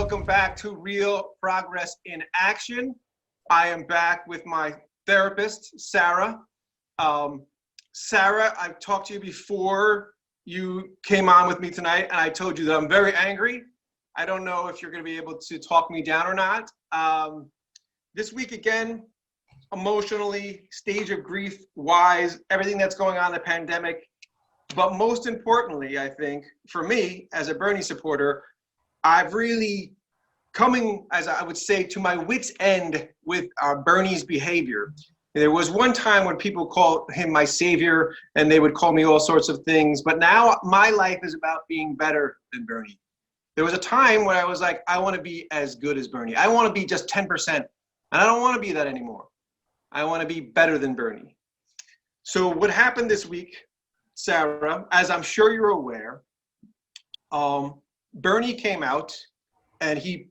welcome back to Real Progress in Action. I am back with my therapist, Sara. Sara, I've talked to you before you came on with me tonight, and I told you that I'm very angry. I don't know if you're going to be able to talk me down or not. This week, again, emotionally, stage of grief wise, everything that's going on in the pandemic. But most importantly, I think, for me, as a Bernie supporter, I've really coming, as I would say, to my wit's end with Bernie's behavior. There was one time when people called him my savior, and they would call me all sorts of things. But now my life is about being better than Bernie. There was a time when I was like, I want to be as good as Bernie. I want to be just 10%. And I don't want to be that anymore. I want to be better than Bernie. So what happened this week, Sara, as I'm sure you're aware, Bernie came out and he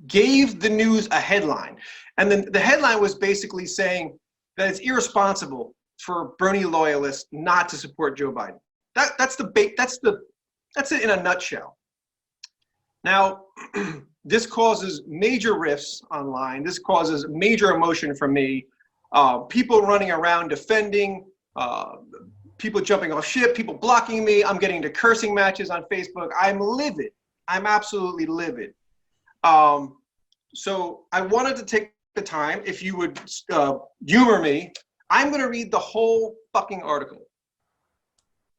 gave the news a headline. And then the headline was basically saying that it's irresponsible for Bernie loyalists not to support Joe Biden. That's it in a nutshell. Now, this causes major rifts online. This causes major emotion from me. People running around defending, people jumping off ship, people blocking me. I'm getting into cursing matches on Facebook. I'm livid. I'm absolutely livid. So I wanted to take the time, if you would humor me. I'm going to read the whole fucking article.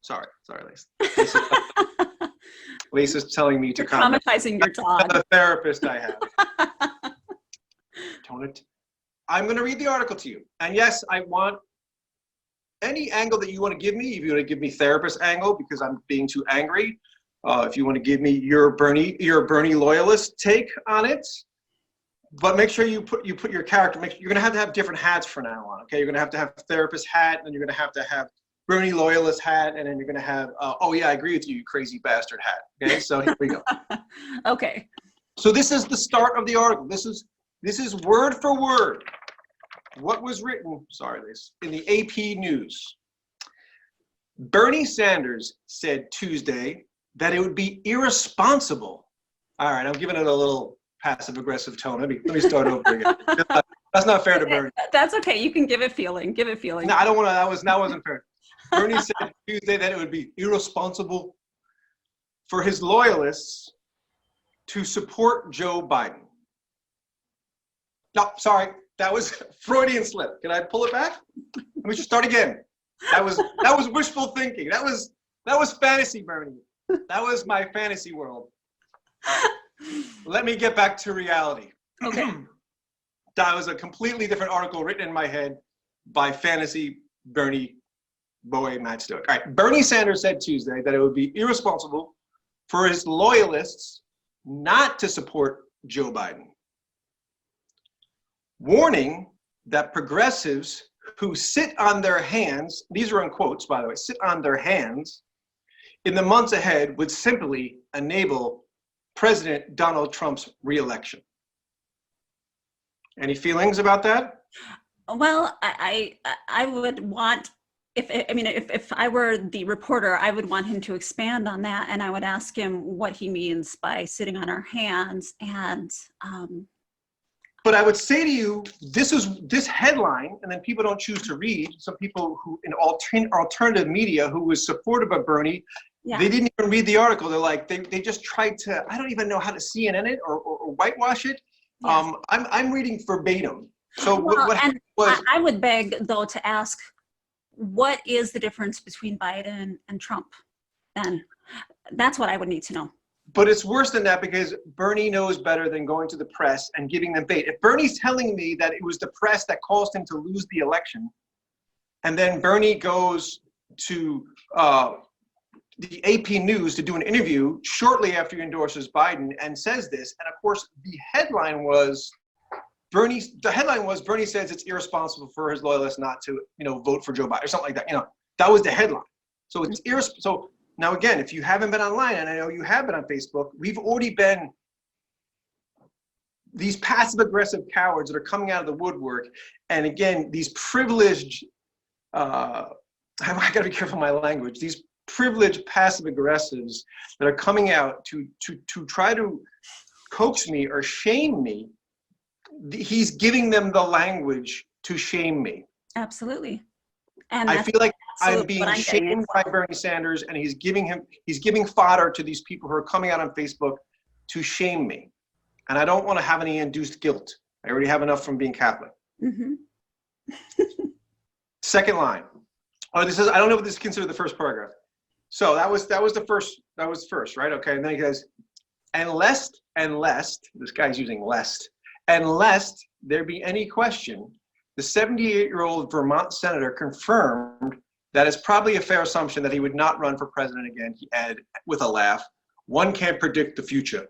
Sorry, Lisa. Lisa's telling me to comment. Traumatizing your dog. The therapist I have. I'm going to read the article to you. And yes, I want any angle that you want to give me. If you want to give me therapist angle because I'm being too angry, if you want to give me your Bernie loyalist take on it, but make sure you put your character. You're going to have different hats from now on. Okay, you're going to have therapist hat, and you're going to have Bernie loyalist hat, and then you're going to have oh yeah, I agree with you, you crazy bastard hat. Okay, so here we go. Okay. So this is the start of the article. This is word for word what was written, in the AP News. Bernie Sanders said Tuesday that it would be irresponsible. All right, I'm giving it a little passive-aggressive tone. Let me start over again. That's not fair to Bernie. That's okay. You can give it feeling. Give it feeling. No, I don't want to. That wasn't fair. Bernie said Tuesday that it would be irresponsible for his loyalists to support Joe Biden. No, sorry, that was Freudian slip. Can I pull it back? We should start again. That was wishful thinking. That was fantasy, Bernie. That was my fantasy world. Let me get back to reality. Okay. That was a completely different article written in my head by fantasy Bernie boy Matt Stoic. All right, Bernie Sanders said Tuesday that it would be irresponsible for his loyalists not to support Joe Biden, warning that progressives who sit on their hands, these are in quotes, by the way, sit on their hands in the months ahead would simply enable President Donald Trump's reelection. Any feelings about that? Well, I would want, if I were the reporter, I would want him to expand on that, and I would ask him what he means by sitting on our hands. And but I would say to you, this headline, and then people don't choose to read. Some people who in alternative media who was supportive of Bernie, yeah, they didn't even read the article. They're like, they just tried to, I don't even know how to CNN it or whitewash it. Yes. I'm reading verbatim. So what was, I would beg though to ask, what is the difference between Biden and Trump? Then that's what I would need to know. But it's worse than that, because Bernie knows better than going to the press and giving them bait. If Bernie's telling me that it was the press that caused him to lose the election, and then Bernie goes to the AP News to do an interview shortly after he endorses Biden and says this, and of course the headline was Bernie says it's irresponsible for his loyalists not to, vote for Joe Biden or something like that. That was the headline. So it's irresponsible. Now, again, if you haven't been online, and I know you have been on Facebook, we've already been these passive-aggressive cowards that are coming out of the woodwork. And again, these privileged, I gotta be careful of my language, these privileged passive-aggressives that are coming out to try to coax me or shame me, he's giving them the language to shame me. Absolutely. And I feel like I'm absolutely what being I'm getting shamed by Bernie Sanders, and he's giving fodder to these people who are coming out on Facebook to shame me. And I don't want to have any induced guilt. I already have enough from being Catholic. Mm-hmm. Second line. Oh, this is, I don't know if this is considered the first paragraph. So that was first, right? Okay, and then he goes, and lest, this guy's using lest, and lest there be any question, the 78-year-old Vermont senator confirmed that it's probably a fair assumption that he would not run for president again. He added with a laugh, one can't predict the future.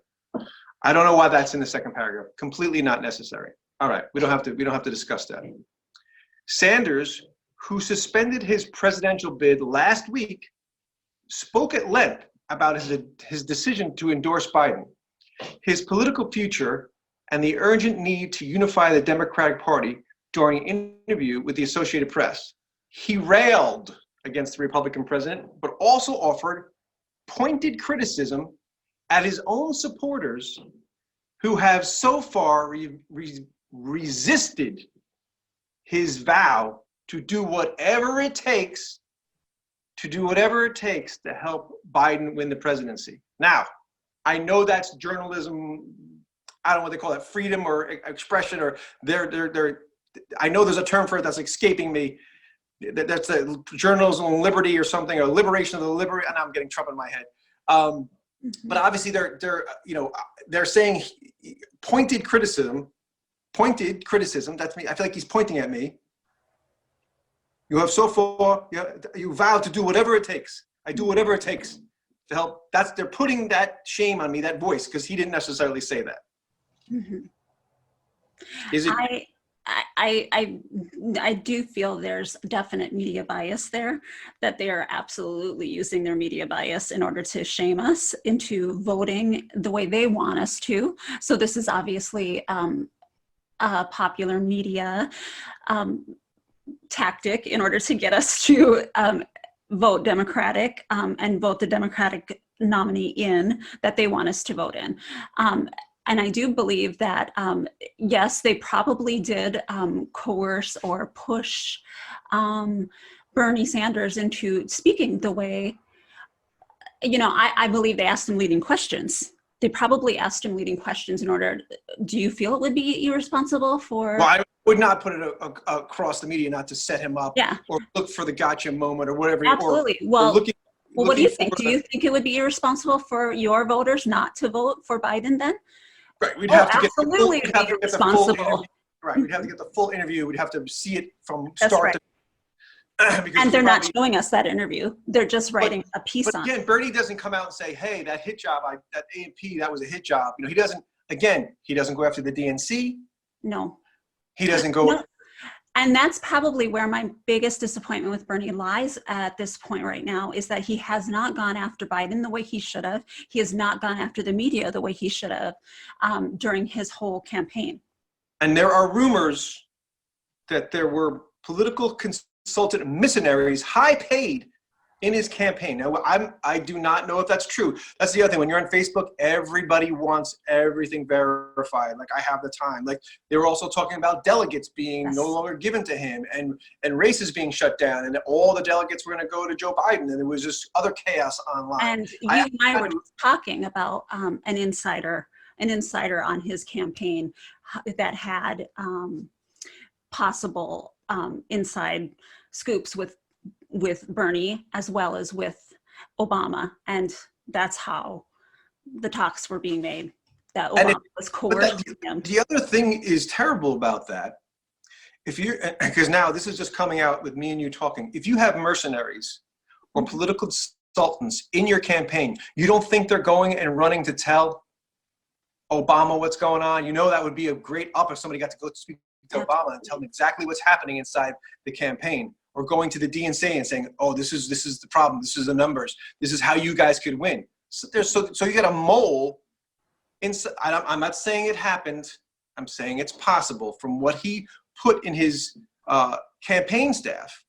I don't know why that's in the second paragraph. Completely not necessary. All right, we don't have to discuss that. Sanders, who suspended his presidential bid last week, spoke at length about his decision to endorse Biden, his political future, and the urgent need to unify the Democratic Party during an interview with the Associated Press. He railed against the Republican president, but also offered pointed criticism at his own supporters who have so far resisted his vow to do whatever it takes to help Biden win the presidency. Now, I know that's journalism. I don't know what they call it, freedom or expression, or I know there's a term for it that's escaping me. That's a journalism and liberty or something, or liberation of the liberty. And I'm getting Trump in my head. But obviously they're saying pointed criticism. That's me. I feel like he's pointing at me. You have so far, you vow to do whatever it takes. I do whatever it takes to help. They're putting that shame on me, that voice, because he didn't necessarily say that. Mm-hmm. Is it? I do feel there's definite media bias there, that they are absolutely using their media bias in order to shame us into voting the way they want us to. So this is obviously a popular media tactic in order to get us to vote Democratic and vote the Democratic nominee in that they want us to vote in. And I do believe that, yes, they probably did coerce or push Bernie Sanders into speaking the way, I believe they asked him leading questions. They probably asked him leading questions in order, do you feel it would be irresponsible for? Well, I would not put it across the media not to set him up, or look for the gotcha moment or whatever. Absolutely. Well, what do you think? Do you think it would be irresponsible for your voters not to vote for Biden then? Right, we'd have to absolutely get the full interview. Right, we'd have to get the full interview. We'd have to see it from start to and they're not showing us that interview. They're just writing a piece on it. But again, Bernie doesn't come out and say, hey, that hit job, that A&P, that was a hit job. He doesn't go after the DNC. No. He doesn't go. No. And that's probably where my biggest disappointment with Bernie lies at this point right now, is that he has not gone after Biden the way he should have. He has not gone after the media the way he should have during his whole campaign. And there are rumors that there were political consultant missionaries, high paid, in his campaign. Now, I do not know if that's true. That's the other thing. When you're on Facebook, everybody wants everything verified. Like, I have the time. Like, they were also talking about delegates being no longer given to him, and races being shut down, and all the delegates were going to go to Joe Biden, and there was just other chaos online. And you and I were talking about an insider on his campaign that had possible inside scoops with Bernie as well as with Obama, and that's how the talks were being made, that Obama was coercing him. The other thing is terrible about that, because now this is just coming out with me and you talking, if you have mercenaries or political consultants in your campaign, you don't think they're going and running to tell Obama what's going on? That would be a great up if somebody got to go speak to Obama and tell him exactly what's happening inside the campaign. Or going to the DNC and saying, "Oh, this is the problem. This is the numbers. This is how you guys could win." So you got a mole. I'm not saying it happened. I'm saying it's possible from what he put in his campaign staff.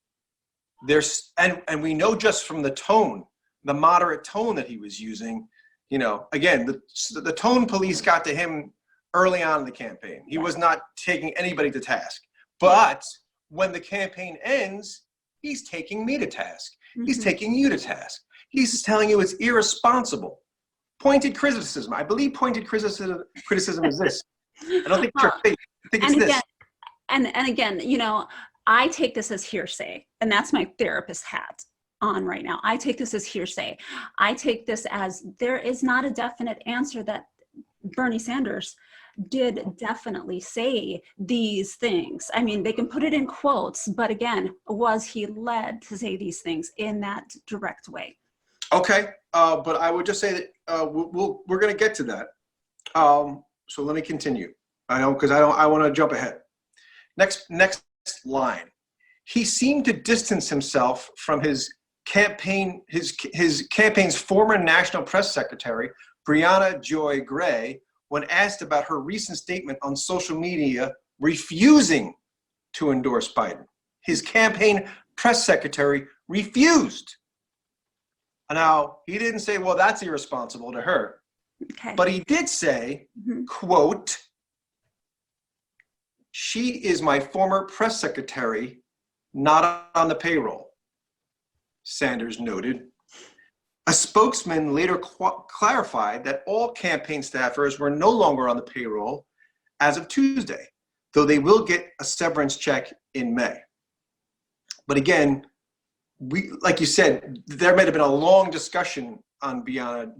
And we know just from the tone, the moderate tone that he was using, You know, again, the tone police got to him early on in the campaign. He was not taking anybody to task. But when the campaign ends, he's taking me to task. He's taking you to task. He's telling you it's irresponsible. Pointed criticism. I believe pointed criticism is this. I don't think it's your faith. I think it's this. And again, you know, I take this as hearsay, and that's my therapist hat on right now. I take this as hearsay. I take this as there is not a definite answer that Bernie Sanders did definitely say these things. I mean, they can put it in quotes, but again, was he led to say these things in that direct way? Okay, but I would just say that we're going to get to that. So let me continue. I want to jump ahead. Next line. He seemed to distance himself from his campaign's former national press secretary, Brianna Joy Gray, when asked about her recent statement on social media refusing to endorse Biden. His campaign press secretary refused. Now, he didn't say, well, that's irresponsible to her. Okay. But he did say, quote, she is my former press secretary, not on the payroll, Sanders noted. A spokesman later clarified that all campaign staffers were no longer on the payroll as of Tuesday, though they will get a severance check in May. But again, like you said, there might have been a long discussion on Brianna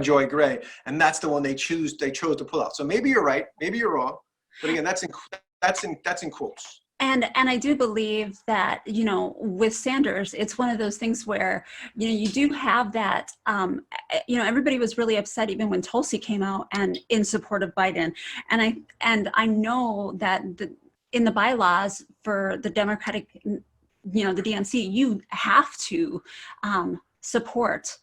Joy Gray, and that's the one they chose to pull out. So maybe you're right, maybe you're wrong, but again, that's in quotes. And I do believe that, you know, with Sanders, it's one of those things where, you know, you do have that, you know, everybody was really upset even when Tulsi came out and in support of Biden. And I know that in the bylaws for the Democratic, you know, the DNC, you have to support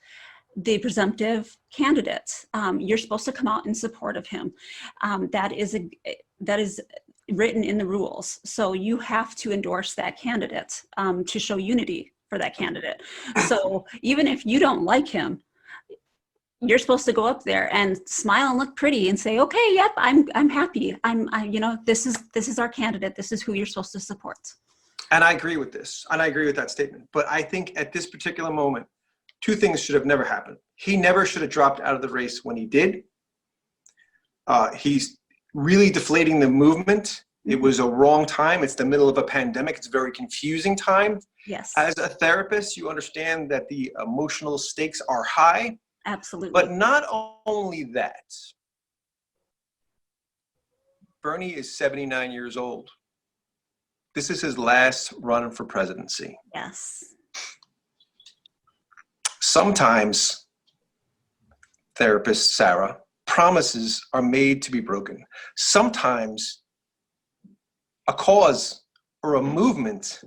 the presumptive candidate. You're supposed to come out in support of him. That is written in the rules. So you have to endorse that candidate to show unity for that candidate. So even if you don't like him, you're supposed to go up there and smile and look pretty and say, okay, yep, I'm happy. You know, this is our candidate. This is who you're supposed to support. And I agree with this, and I agree with that statement. But I think at this particular moment, two things should have never happened. He never should have dropped out of the race when he did. He's really deflating the movement. It was a wrong time. It's the middle of a pandemic. It's a very confusing time. Yes. As a therapist, you understand that the emotional stakes are high. Absolutely. But not only that, Bernie is 79 years old. This is his last run for presidency. Yes. Sometimes, therapist Sara, promises are made to be broken. Sometimes a cause or a movement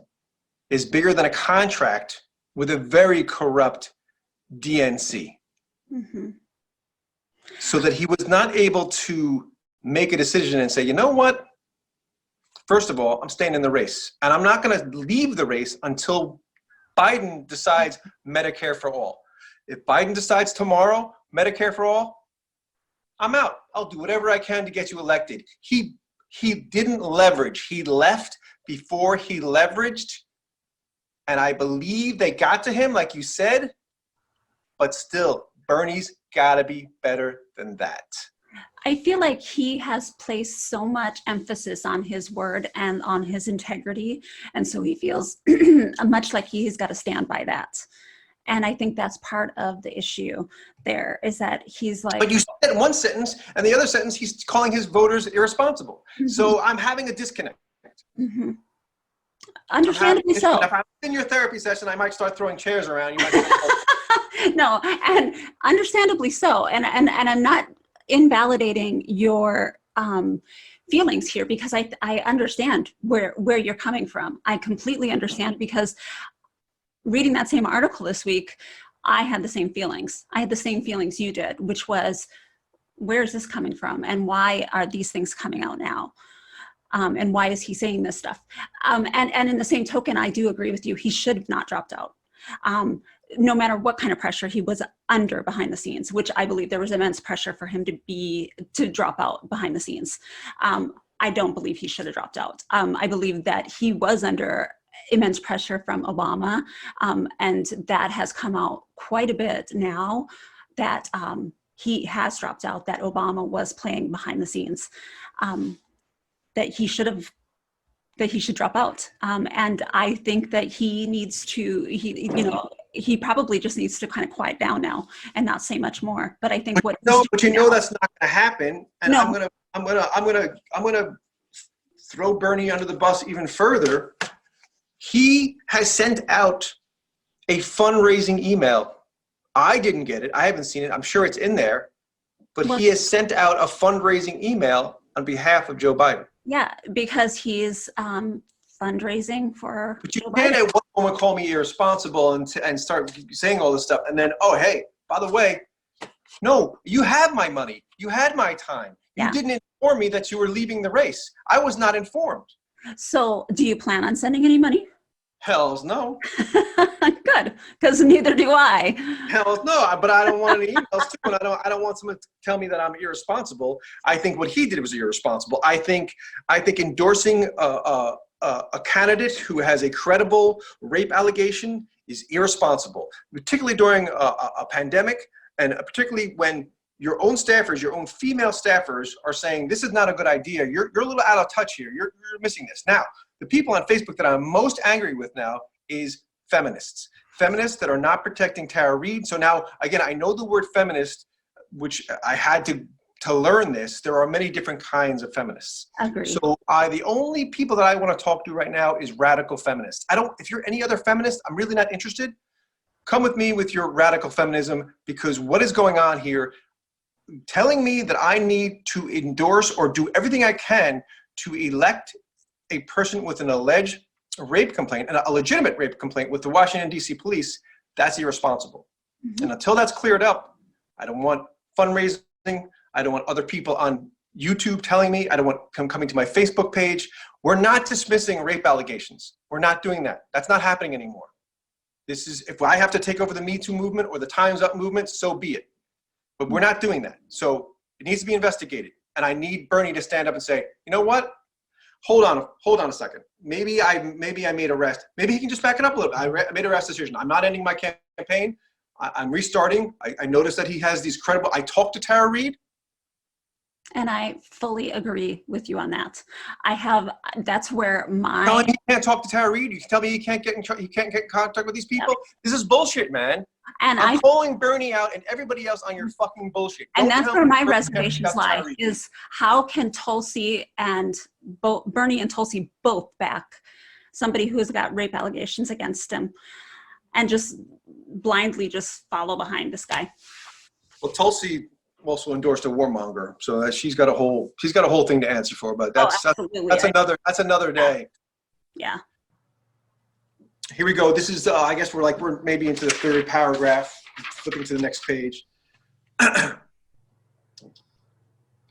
is bigger than a contract with a very corrupt DNC. So that he was not able to make a decision and say, you know what? First of all, I'm staying in the race, and I'm not going to leave the race until Biden decides Medicare for all. If Biden decides tomorrow, Medicare for all, I'm out. I'll do whatever I can to get you elected. He didn't leverage. He left before he leveraged, and I believe they got to him, like you said, but still, Bernie's got to be better than that. I feel like he has placed so much emphasis on his word and on his integrity. And so he feels much like he's got to stand by that. And I think that's part of the issue there, is that he's like— But you said in one sentence, and the other sentence, he's calling his voters irresponsible. So I'm having a disconnect. Understandably so. If I'm in your therapy session, I might start throwing chairs around. You might No, and understandably so. And I'm not invalidating your feelings here, because I understand where you're coming from. I completely understand, because reading that same article this week, I had the same feelings. I had the same feelings you did, which was, where is this coming from? And why are these things coming out now? And why is he saying this stuff? And in the same token, I do agree with you. He should have not dropped out. no matter what kind of pressure he was under behind the scenes, which I believe there was immense pressure for him to drop out behind the scenes. I don't believe he should have dropped out. I believe that he was under immense pressure from Obama, and that has come out quite a bit now that he has dropped out, that Obama was playing behind the scenes, that he should drop out. And I think that he needs to, he probably just needs to kind of quiet down now and not say much more. But I think but you know that's not going to happen. And no. I'm gonna throw Bernie under the bus even further. He has sent out a fundraising email. I didn't get it. I haven't seen it. I'm sure it's in there. But he has sent out a fundraising email on behalf of Joe Biden. Yeah, because he's fundraising for But you can't at one moment call me irresponsible and start saying all this stuff. And then, oh, hey, by the way, no, you have my money. You had my time. You didn't inform me that you were leaving the race. I was not informed. So do you plan on sending any money? Hells no. Good, because neither do I. Hells no, but I don't want any emails too, and I don't want someone to tell me that I'm irresponsible. I think what he did was irresponsible. I think endorsing a candidate who has a credible rape allegation is irresponsible, particularly during a pandemic, and particularly when your own staffers, your own female staffers are saying, this is not a good idea. You're a little out of touch here. You're missing this. Now, the people on Facebook that I'm most angry with now is feminists. Feminists that are not protecting Tara Reade. So now, again, I know the word feminist, which I had to learn this. There are many different kinds of feminists. Agreed. So the only people that I want to talk to right now is radical feminists. If you're any other feminist, I'm really not interested. Come with me with your radical feminism, because what is going on here, telling me that I need to endorse or do everything I can to elect a person with an alleged rape complaint, and a legitimate rape complaint with the Washington, D.C. police, that's irresponsible. Mm-hmm. And until that's cleared up, I don't want fundraising. I don't want other people on YouTube telling me. I don't want coming to my Facebook page. We're not dismissing rape allegations. We're not doing that. That's not happening anymore. This is, if I have to take over the Me Too movement or the Time's Up movement, so be it. But we're not doing that. So it needs to be investigated. And I need Bernie to stand up and say, you know what? Hold on a second. Maybe I made a rest. Maybe he can just back it up a little bit. I made a rest decision. I'm not ending my campaign. I'm restarting. I noticed that he has these credible, I talked to Tara Reade. And I fully agree with you on that. That's where my... Telling me he can't talk to Tara Reade. You can tell me he can't get in contact with these people. Yeah. This is bullshit, man. And I'm calling Bernie out and everybody else on your fucking bullshit. And that's where my reservations lie, is how can Tulsi and Bernie and Tulsi both back somebody who has got rape allegations against him and just blindly just follow behind this guy? Well, Tulsi also endorsed a warmonger, so that she's got a whole thing to answer for. But that's another day. Yeah. Here we go. This is I guess we're maybe into the third paragraph. Flipping to the next page.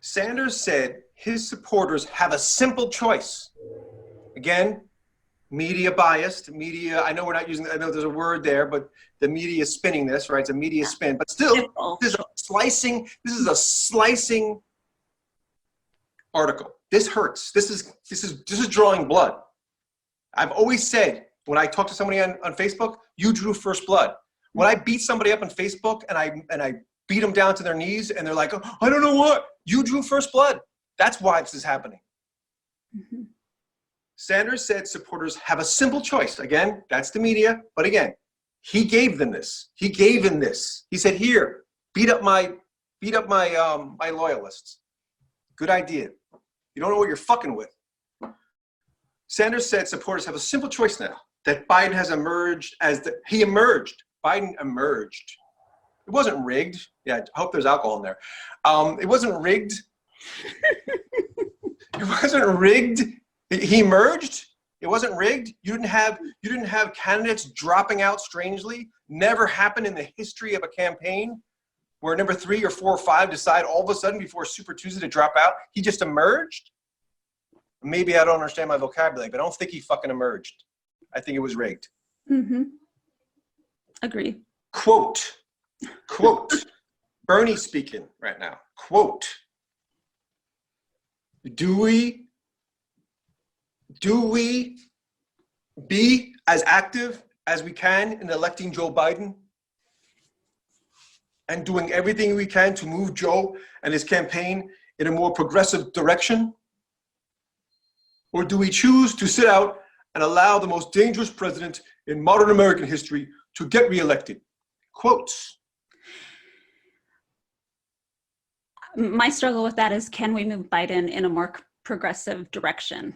Sanders said his supporters have a simple choice. Again, media biased. Media. I know we're not using. I know there's a word there, but the media is spinning this, right? It's a media spin. But still, this is a slicing article. This hurts. This is drawing blood. I've always said, when I talk to somebody on Facebook, you drew first blood. When I beat somebody up on Facebook and I beat them down to their knees and they're like, oh, I don't know what, you drew first blood. That's why this is happening. Mm-hmm. Sanders said supporters have a simple choice. Again, that's the media. But again, he gave them this. He gave him this. He said, here, beat up my loyalists. Good idea. You don't know what you're fucking with. Sanders said supporters have a simple choice now, that Biden has emerged he emerged. Biden emerged. It wasn't rigged. Yeah, I hope there's alcohol in there. It wasn't rigged. It wasn't rigged. He emerged. It wasn't rigged. You didn't have candidates dropping out strangely. Never happened in the history of a campaign where number 3 or 4 or 5 decide all of a sudden before Super Tuesday to drop out. He just emerged. Maybe I don't understand my vocabulary, but I don't think he fucking emerged. I think it was rigged. Mm-hmm. Agree. quote, Bernie speaking right now, quote, do we be as active as we can in electing Joe Biden and doing everything we can to move Joe and his campaign in a more progressive direction? Or do we choose to sit out and allow the most dangerous president in modern American history to get reelected? Quotes. My struggle with that is, can we move Biden in a more progressive direction?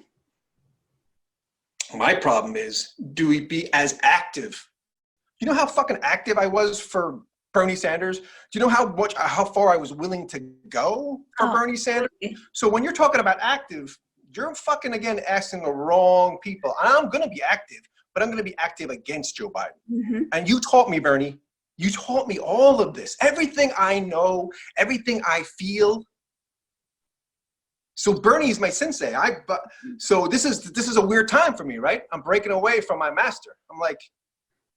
My problem is, do we be as active? You know how fucking active I was for Bernie Sanders? Do you know how far I was willing to go for Bernie Sanders? So when you're talking about active, you're fucking, again, asking the wrong people. And I'm going to be active, but I'm going to be active against Joe Biden. Mm-hmm. And you taught me, Bernie, you taught me all of this. Everything I know, everything I feel. So Bernie is my sensei. So this is a weird time for me, right? I'm breaking away from my master. I'm like,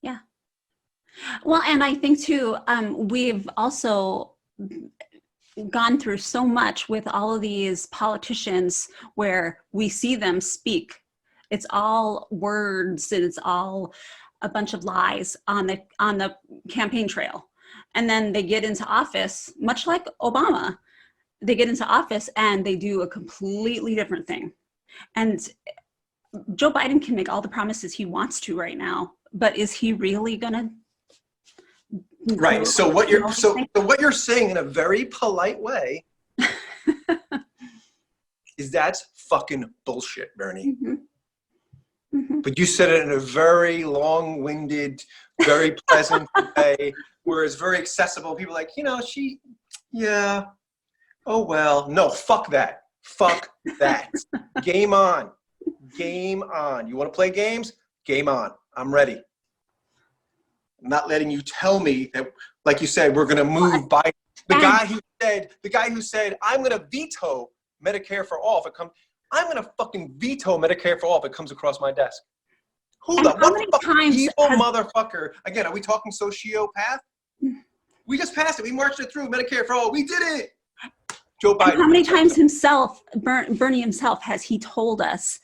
yeah. Well, and I think too, we've also gone through so much with all of these politicians where we see them speak. It's all words and it's all a bunch of lies on the campaign trail. And then they get into office, much like Obama, they get into office and they do a completely different thing. And Joe Biden can make all the promises he wants to right now, but is he really gonna? Right. So what you're saying in a very polite way is that's fucking bullshit, Bernie. Mm-hmm. Mm-hmm. But you said it in a very long-winded, very pleasant way, where it's very accessible. People are like, yeah, oh well. No, fuck that. Fuck that. Game on. Game on. You want to play games? Game on. I'm ready. I'm not letting you tell me that, like you said, we're going to move Biden. The guy who said, I'm going to veto Medicare for all if it comes. I'm going to fucking veto Medicare for all if it comes across my desk. What the fucking evil motherfucker? Again, are we talking sociopath? We just passed it. We marched it through. Medicare for all. We did it. Joe Biden. And how many times Bernie himself, has he told us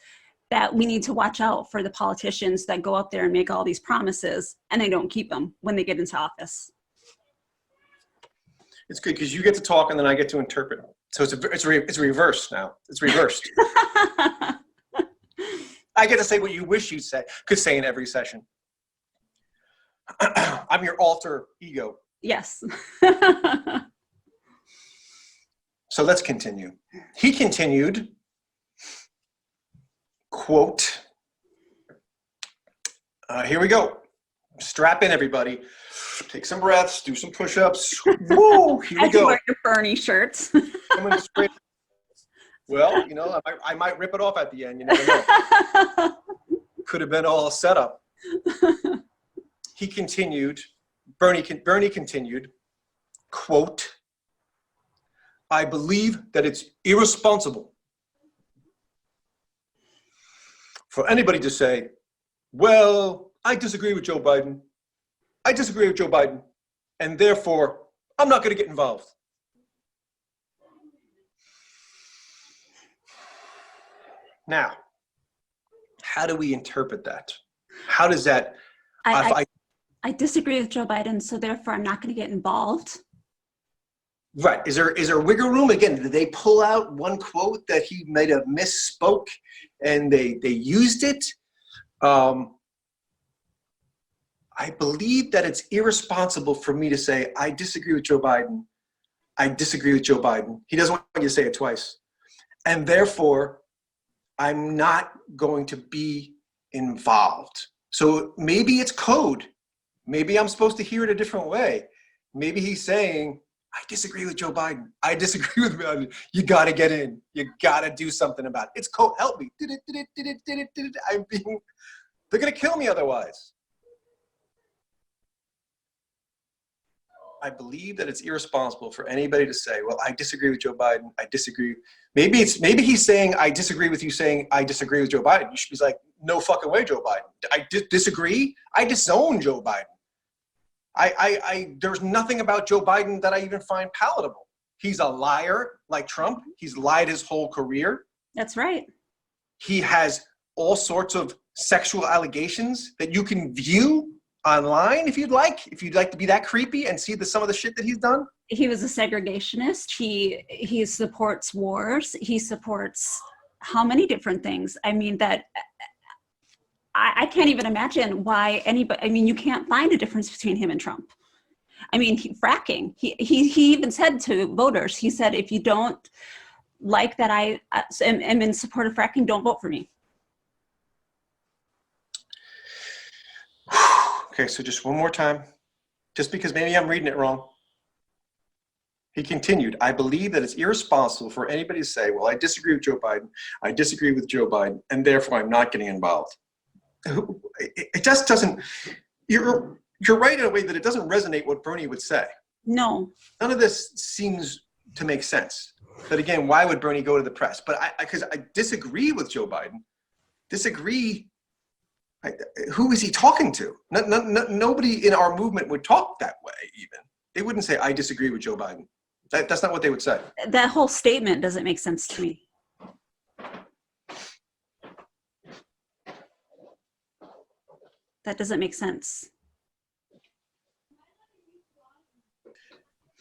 that we need to watch out for the politicians that go up there and make all these promises and they don't keep them when they get into office? It's good because you get to talk and then I get to interpret. So it's reversed now. It's reversed. I get to say what you wish you could say in every session. I'm your alter ego. Yes. So let's continue. He continued, quote, here we go. Strap in, everybody. Take some breaths, do some push-ups. Woo, here we go. Wear your Bernie shirts. Well, I might rip it off at the end. You never know. Could have been all set up. He continued, Bernie continued, quote, I believe that it's irresponsible for anybody to say, well, I disagree with Joe Biden. I disagree with Joe Biden, and therefore, I'm not going to get involved. Now, how do we interpret that? How does that? I disagree with Joe Biden, so therefore I'm not going to get involved. Right. Is there wiggle room? Again, did they pull out one quote that he might have misspoke and they used it? I believe that it's irresponsible for me to say, I disagree with Joe Biden. I disagree with Joe Biden. He doesn't want you to say it twice. And therefore, I'm not going to be involved. So maybe it's code. Maybe I'm supposed to hear it a different way. Maybe he's saying, I disagree with Joe Biden. I disagree with Biden. You got to get in. You got to do something about it. It's code. Help me. They're going to kill me otherwise. I believe that it's irresponsible for anybody to say, well, I disagree with Joe Biden. I disagree. Maybe he's saying, I disagree with you saying, I disagree with Joe Biden. You should be like, no fucking way, Joe Biden. I disagree. I disown Joe Biden. There's nothing about Joe Biden that I even find palatable. He's a liar like Trump. He's lied his whole career. That's right. He has all sorts of sexual allegations that you can view online if you'd like to be that creepy and see some of the shit that he's done. He was a segregationist. He supports wars. He supports how many different things? I mean, that I can't even imagine why anybody, I mean, you can't find a difference between him and Trump. I mean, fracking, he even said to voters, he said, if you don't like that I am in support of fracking, don't vote for me. Okay, so just one more time, just because maybe I'm reading it wrong. He continued, I believe that it's irresponsible for anybody to say, well, I disagree with Joe Biden, I disagree with Joe Biden, and therefore I'm not getting involved. It just doesn't, you're right in a way that it doesn't resonate what Bernie would say. No. None of this seems to make sense. But again, why would Bernie go to the press? But because I disagree with Joe Biden, who is he talking to? Nobody in our movement would talk that way even. They wouldn't say, I disagree with Joe Biden. That's not what they would say. That whole statement doesn't make sense to me. That doesn't make sense.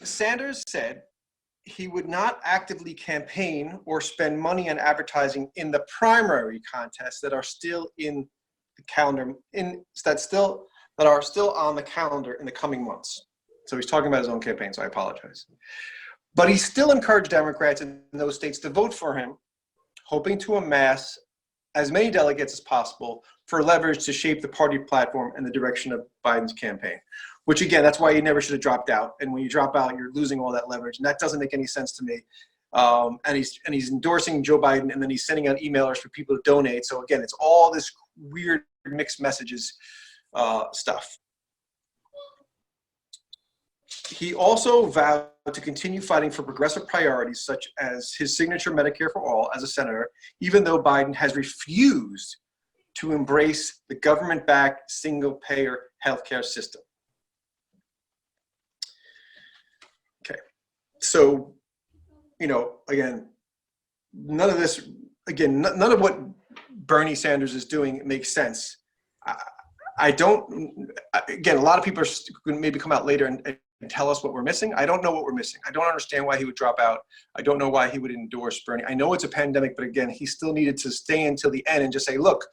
Sanders said he would not actively campaign or spend money on advertising in the primary contests that are still in the calendar, that are still on the calendar in the coming months. So he's talking about his own campaign, so I apologize. But he still encouraged Democrats in those states to vote for him, hoping to amass as many delegates as possible for leverage to shape the party platform and the direction of Biden's campaign. Which again, that's why he never should have dropped out. And when you drop out, you're losing all that leverage, and that doesn't make any sense to me. And he's endorsing Joe Biden, and then he's sending out emailers for people to donate. So again, it's all this weird mixed messages stuff. He also vowed to continue fighting for progressive priorities such as his signature Medicare for All as a senator, even though Biden has refused to embrace the government-backed single-payer healthcare system. Okay, so, again, none of what Bernie Sanders is doing makes sense. Again, a lot of people are going to maybe come out later and tell us what we're missing. I don't know what we're missing. I don't understand why he would drop out. I don't know why he would endorse Bernie. I know it's a pandemic, but again, he still needed to stay until the end and just say, look,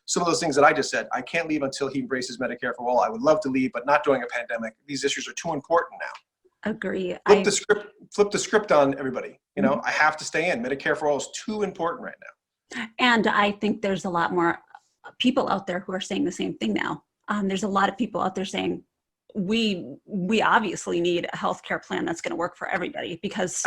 some of those things that I just said, I can't leave until he embraces Medicare for all. I would love to leave, but not during a pandemic. These issues are too important now. Agree. Flip the script on everybody. I have to stay in. Medicare for all is too important right now. And I think there's a lot more people out there who are saying the same thing now. There's a lot of people out there saying, we obviously need a healthcare plan that's going to work for everybody because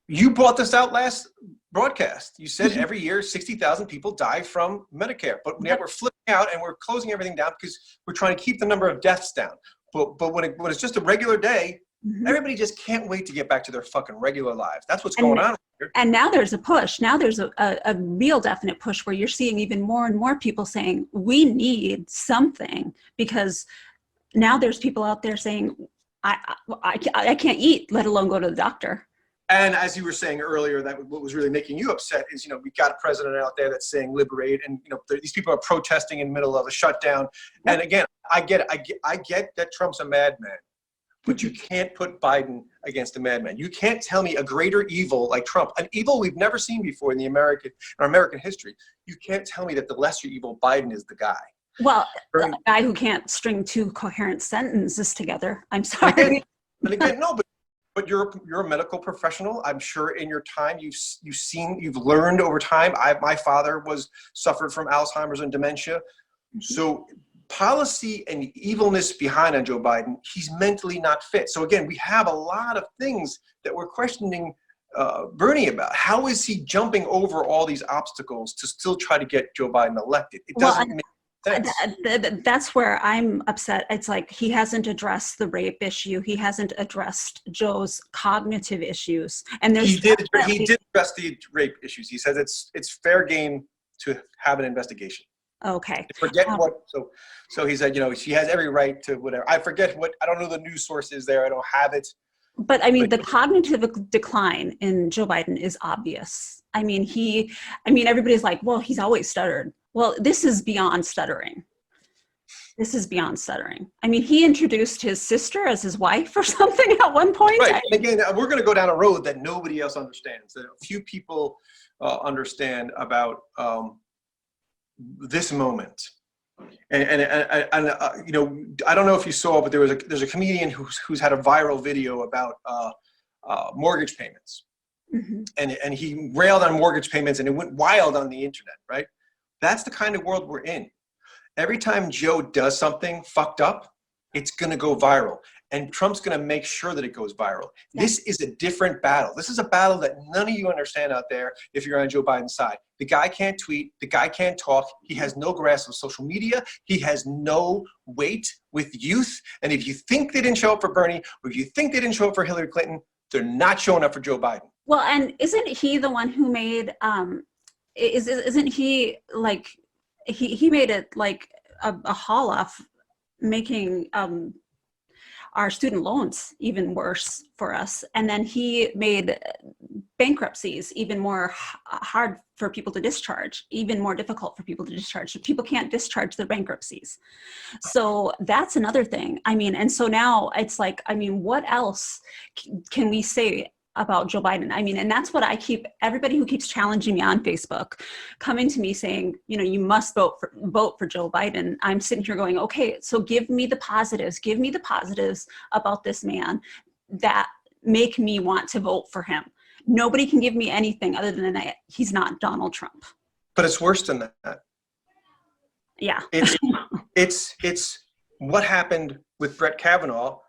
you brought this out last broadcast. You said every year 60,000 people die from Medicare, but now we're flipping out and we're closing everything down because we're trying to keep the number of deaths down. But when it's just a regular day, everybody just can't wait to get back to their fucking regular lives. That's what's going on here. And now there's a push. Now there's a real definite push where you're seeing even more and more people saying we need something, because now there's people out there saying I can't eat, let alone go to the doctor. And as you were saying earlier, that what was really making you upset is, we've got a president out there that's saying liberate, and these people are protesting in the middle of a shutdown. And again, I get that Trump's a madman, but you can't put Biden against a madman. You can't tell me a greater evil like Trump, an evil we've never seen before in our American history. You can't tell me that the lesser evil Biden is the guy. Well, a guy who can't string two coherent sentences together. I'm sorry. And again, no, but you're a medical professional. I'm sure in your time you've learned over time. My father suffered from Alzheimer's and dementia. So policy and evilness behind on Joe Biden, he's mentally not fit. So again, we have a lot of things that we're questioning Bernie about. How is he jumping over all these obstacles to still try to get Joe Biden elected? It doesn't make sense. That's where I'm upset. It's like he hasn't addressed the rape issue. He hasn't addressed Joe's cognitive issues. And he did address the rape issues. He says it's fair game to have an investigation. Okay. Forget what, so he said, she has every right to whatever. I forget what, I don't know the news sources there. I don't have it. But I mean, the cognitive decline in Joe Biden is obvious. I mean, everybody's like, well, he's always stuttered. Well, this is beyond stuttering. This is beyond stuttering. I mean, he introduced his sister as his wife or something at one point. Right. Again, we're going to go down a road that nobody else understands, that a few people understand about this moment. And I don't know if you saw, but there's a comedian who's had a viral video about mortgage payments, and he railed on mortgage payments, and it went wild on the internet. Right? That's the kind of world we're in. Every time Joe does something fucked up, it's going to go viral, and Trump's going to make sure that it goes viral. Yeah. This is a different battle. This is a battle that none of you understand out there if you're on Joe Biden's side. The guy can't tweet. The guy can't talk. He has no grasp of social media. He has no weight with youth. And if you think they didn't show up for Bernie, or if you think they didn't show up for Hillary Clinton, they're not showing up for Joe Biden. Well, and isn't he the one who made, isn't he like, he made it like a haul off, making our student loans even worse for us. And then he made bankruptcies even more hard for people to discharge, even more difficult for people to discharge. People can't discharge their bankruptcies. So that's another thing. I mean, and so now it's like, I mean, what else can we say about Joe Biden? I mean, and that's what everybody who keeps challenging me on Facebook, coming to me saying, you must vote for Joe Biden. I'm sitting here going, okay, so give me the positives about this man that make me want to vote for him. Nobody can give me anything other than that he's not Donald Trump. But it's worse than that. Yeah. It's what happened with Brett Kavanaugh.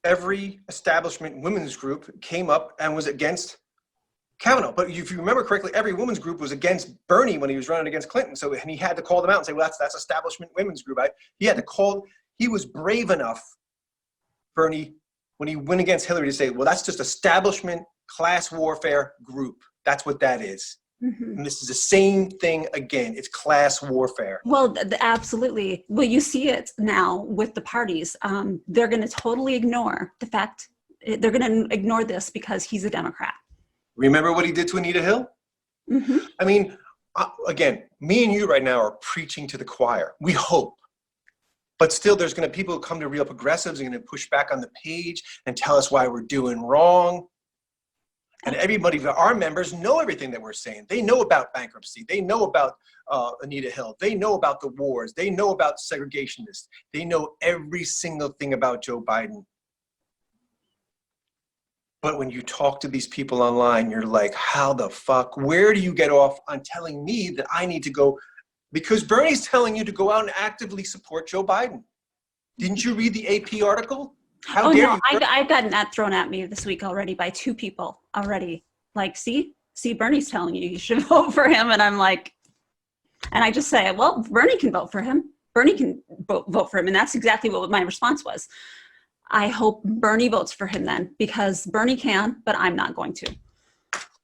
Every establishment women's group came up and was against Kavanaugh. But if you remember correctly, every women's group was against Bernie when he was running against Clinton. So, and he had to call them out and say, well, that's establishment women's group. He was brave enough, Bernie, when he went against Hillary, to say, well, that's just establishment class warfare group. That's what that is. Mm-hmm. And this is the same thing again. It's class warfare. Well, absolutely. Well, you see it now with the parties. They're going to totally ignore the fact, they're going to ignore this because he's a Democrat. Remember what he did to Anita Hill? Mm-hmm. I mean, again, me and you right now are preaching to the choir. We hope. But still, there's going to people who come to Real Progressives and going to push back on the page and tell us why we're doing wrong. And everybody, our members, know everything that we're saying. They know about bankruptcy. They know about Anita Hill. They know about the wars. They know about segregationists. They know every single thing about Joe Biden. But when you talk to these people online, you're like, how the fuck? Where do you get off on telling me that I need to go? Because Bernie's telling you to go out and actively support Joe Biden. Didn't you read the AP article? How dare you? I've gotten that thrown at me this week already by 2 people already. Like, see, Bernie's telling you should vote for him. And I'm like, and I just say, well, Bernie can vote for him. Bernie can vote for him. And that's exactly what my response was. I hope Bernie votes for him then, because Bernie can, but I'm not going to.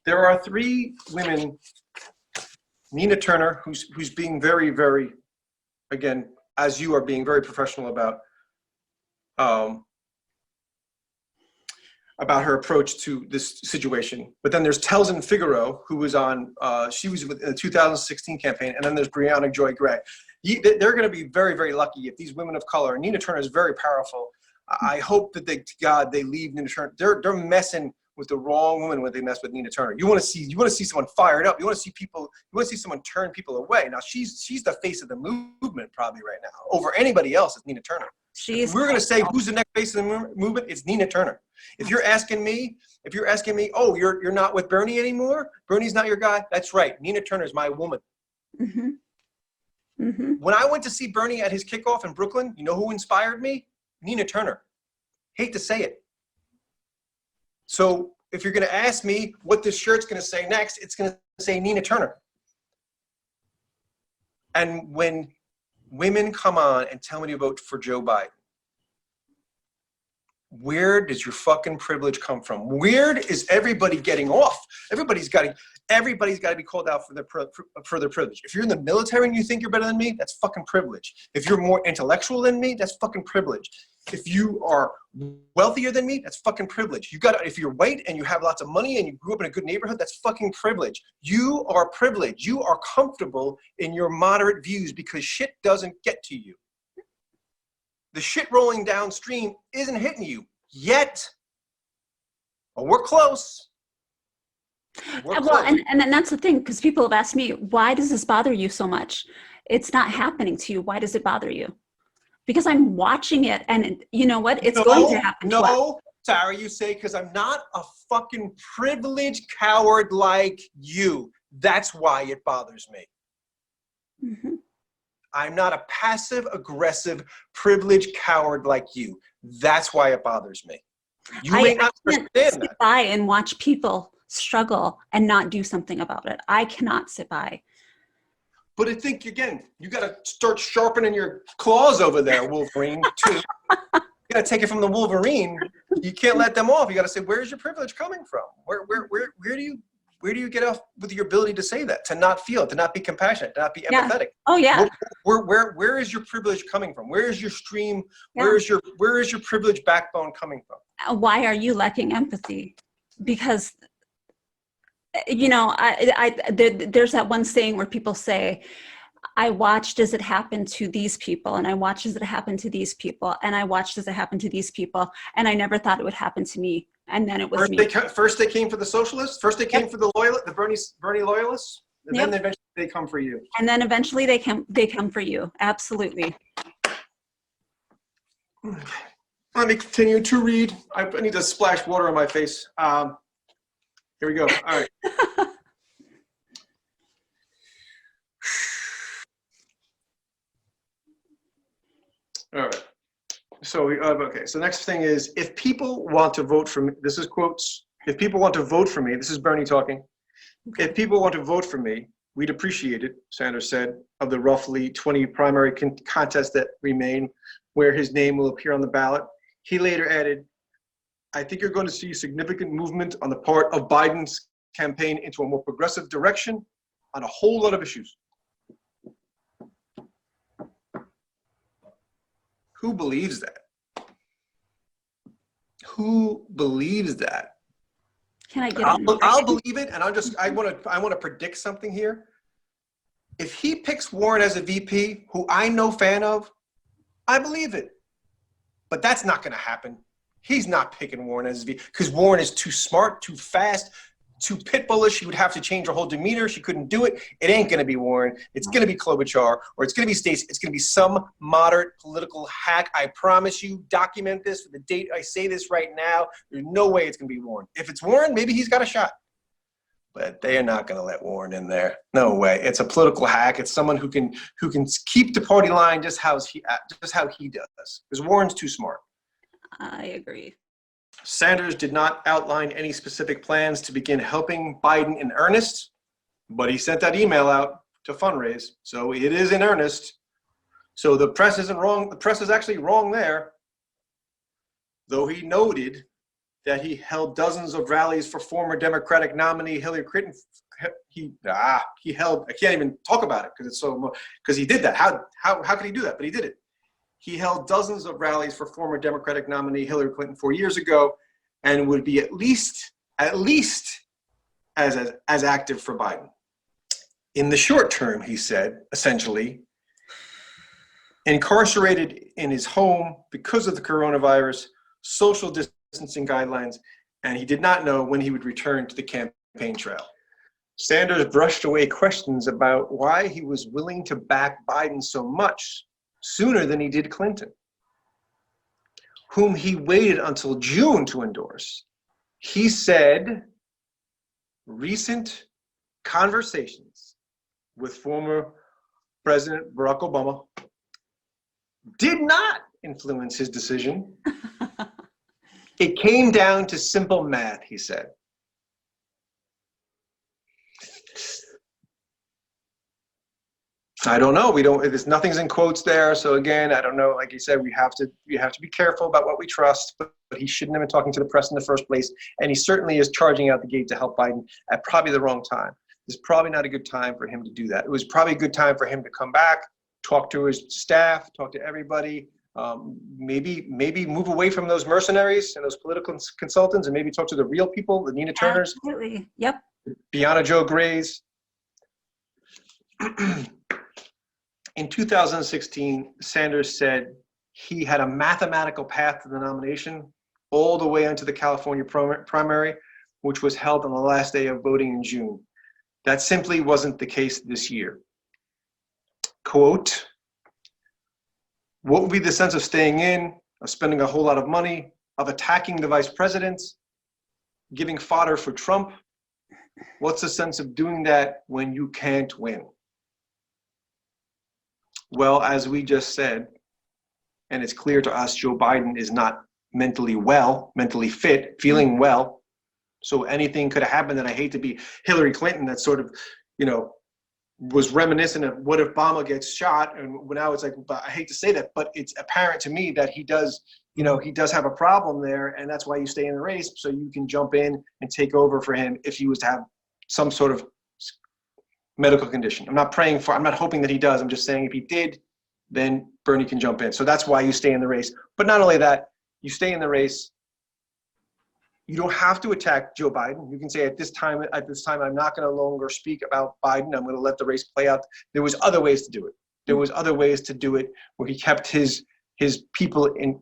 There are 3 women, Nina Turner, who's being very, very, again, as you are being very professional about her approach to this situation. But then there's Telsin Figaro, who was on, she was with the 2016 campaign, and then there's Brianna Joy Gray. They're gonna be very, very lucky if these women of color, and Nina Turner is very powerful. I hope that they leave Nina Turner. They're messing with the wrong woman when they mess with Nina Turner. You wanna see someone fired up. You wanna see someone turn people away. Now she's the face of the movement probably right now. Over anybody else is Nina Turner. If we're going to say who's the next face of the movement, it's Nina Turner. If you're asking me, oh, you're not with Bernie anymore? Bernie's not your guy? That's right. Nina Turner's my woman. Mm-hmm. Mm-hmm. When I went to see Bernie at his kickoff in Brooklyn, you know who inspired me? Nina Turner. Hate to say it. So if you're going to ask me what this shirt's going to say next, it's going to say Nina Turner. And when women come on and tell me to vote for Joe Biden, where does your fucking privilege come from? Where is everybody getting off? Everybody's got to be called out for their privilege. If you're in the military and you think you're better than me, that's fucking privilege. If you're more intellectual than me, that's fucking privilege. If you are wealthier than me, that's fucking privilege. If you're white and you have lots of money and you grew up in a good neighborhood, that's fucking privilege. You are privileged. You are comfortable in your moderate views because shit doesn't get to you. The shit rolling downstream isn't hitting you yet. But we're close. Well, and that's the thing, because people have asked me, why does this bother you so much? It's not happening to you. Why does it bother you? Because I'm watching it, and you know what? It's going to happen. No, Sara, you say, because I'm not a fucking privileged coward like you. That's why it bothers me. Mm-hmm. I'm not a passive, aggressive, privileged coward like you. That's why it bothers me. You may not understand that. Sit by and watch people struggle and not do something about it. I cannot sit by. But I think, again, you got to start sharpening your claws over there, Wolverine, too. You got to take it from the Wolverine. You can't let them off. You got to say, where's your privilege coming from? Where do you get off with your ability to say that, to not feel, to not be compassionate, to not be empathetic? Oh yeah. Where is your privilege coming from? Where is your stream? Yeah. Where is your privilege backbone coming from? Why are you lacking empathy? Because, you know, there's that one saying where people say, I watched as it happened to these people, and I watched as it happened to these people, and I watched as it happened to these people, and I never thought it would happen to me. And then it was first they came for the socialists. First they came for the Bernie loyalists, and then eventually they come for you. And then eventually they come for you. Absolutely. Let me continue to read. I need to splash water on my face. Here we go. All right. All right. So okay. So next thing is, if people want to vote for me, this is quotes. If people want to vote for me, this is Bernie talking. Okay. If people want to vote for me, we'd appreciate it, Sanders said, of the roughly 20 primary contests that remain where his name will appear on the ballot. He later added, I think you're going to see significant movement on the part of Biden's campaign into a more progressive direction on a whole lot of issues. Who believes that? Who believes that? Can I get I'll believe it, and I want to predict something here. If he picks Warren as a VP, who I'm no fan of, I believe it. But that's not going to happen. He's not picking Warren as a VP because Warren is too smart, too fast, too pit bullish. She would have to change her whole demeanor. She couldn't do it. It ain't going to be Warren. It's going to be Klobuchar, or it's going to be Stacey. It's going to be some moderate political hack. I promise you. Document this for the date I say this right now. There's no way it's going to be Warren. If it's Warren, maybe he's got a shot. But they are not going to let Warren in there. No way. It's a political hack. It's someone who can keep the party line just how he does. Because Warren's too smart. I agree. Sanders did not outline any specific plans to begin helping Biden in earnest, but he sent that email out to fundraise. So it is in earnest. So the press isn't wrong. The press is actually wrong there. Though he noted that he held dozens of rallies for former Democratic nominee Hillary Clinton. He held, I can't even talk about it because he did that. How could he do that? But he did it. He held dozens of rallies for former Democratic nominee Hillary Clinton 4 years ago, and would be at least as active for Biden. In the short term, he said, essentially, incarcerated in his home because of the coronavirus, social distancing guidelines, and he did not know when he would return to the campaign trail. Sanders brushed away questions about why he was willing to back Biden so much sooner than he did Clinton, whom he waited until June to endorse. He said recent conversations with former President Barack Obama did not influence his decision. It came down to simple math, he said. I don't know. Nothing's in quotes there. So again, I don't know. Like you said, we have to be careful about what we trust. But he shouldn't have been talking to the press in the first place. And he certainly is charging out the gate to help Biden at probably the wrong time. It's probably not a good time for him to do that. It was probably a good time for him to come back, talk to his staff, talk to everybody, maybe move away from those mercenaries and those political consultants and maybe talk to the real people, the Nina Turners. Absolutely. Yep. Biana Joe Grays. In 2016, Sanders said he had a mathematical path to the nomination all the way into the California primary, which was held on the last day of voting in June. That simply wasn't the case this year. Quote, what would be the sense of staying in, of spending a whole lot of money, of attacking the vice presidents, giving fodder for Trump? What's the sense of doing that when you can't win? Well, as we just said, and it's clear to us, Joe Biden is not mentally well, mentally fit, feeling well. So anything could have happened, and I hate to be Hillary Clinton, that sort of, was reminiscent of what if Obama gets shot, and now it's like, but I hate to say that, but it's apparent to me that he does have a problem there, and that's why you stay in the race, so you can jump in and take over for him if he was to have some sort of medical condition. I'm not hoping that he does. I'm just saying if he did, then Bernie can jump in. So that's why you stay in the race. But not only that, you stay in the race. You don't have to attack Joe Biden. You can say at this time, I'm not going to longer speak about Biden. I'm going to let the race play out. There was other ways to do it. There was other ways to do it where he kept his people in.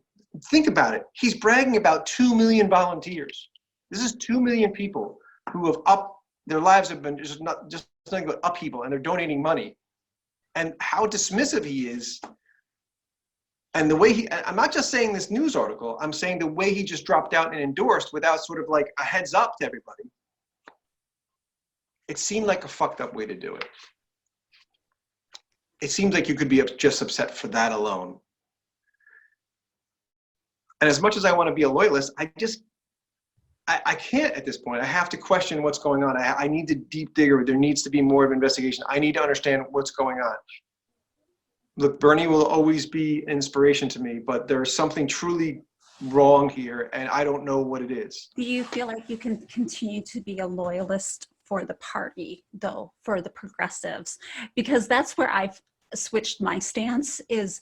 Think about it. He's bragging about 2 million volunteers. This is 2 million people who have their lives have been just nothing but upheaval, and they're donating money. And how dismissive he is. And the way I'm not just saying this news article, I'm saying the way he just dropped out and endorsed without sort of like a heads up to everybody. It seemed like a fucked up way to do it. It seems like you could be just upset for that alone. And as much as I want to be a loyalist, I can't at this point. I have to question what's going on. I need to deep dig. There needs to be more of an investigation. I need to understand what's going on. Look, Bernie will always be an inspiration to me, but there's something truly wrong here, and I don't know what it is. Do you feel like you can continue to be a loyalist for the party, though, for the progressives? Because that's where I've switched my stance is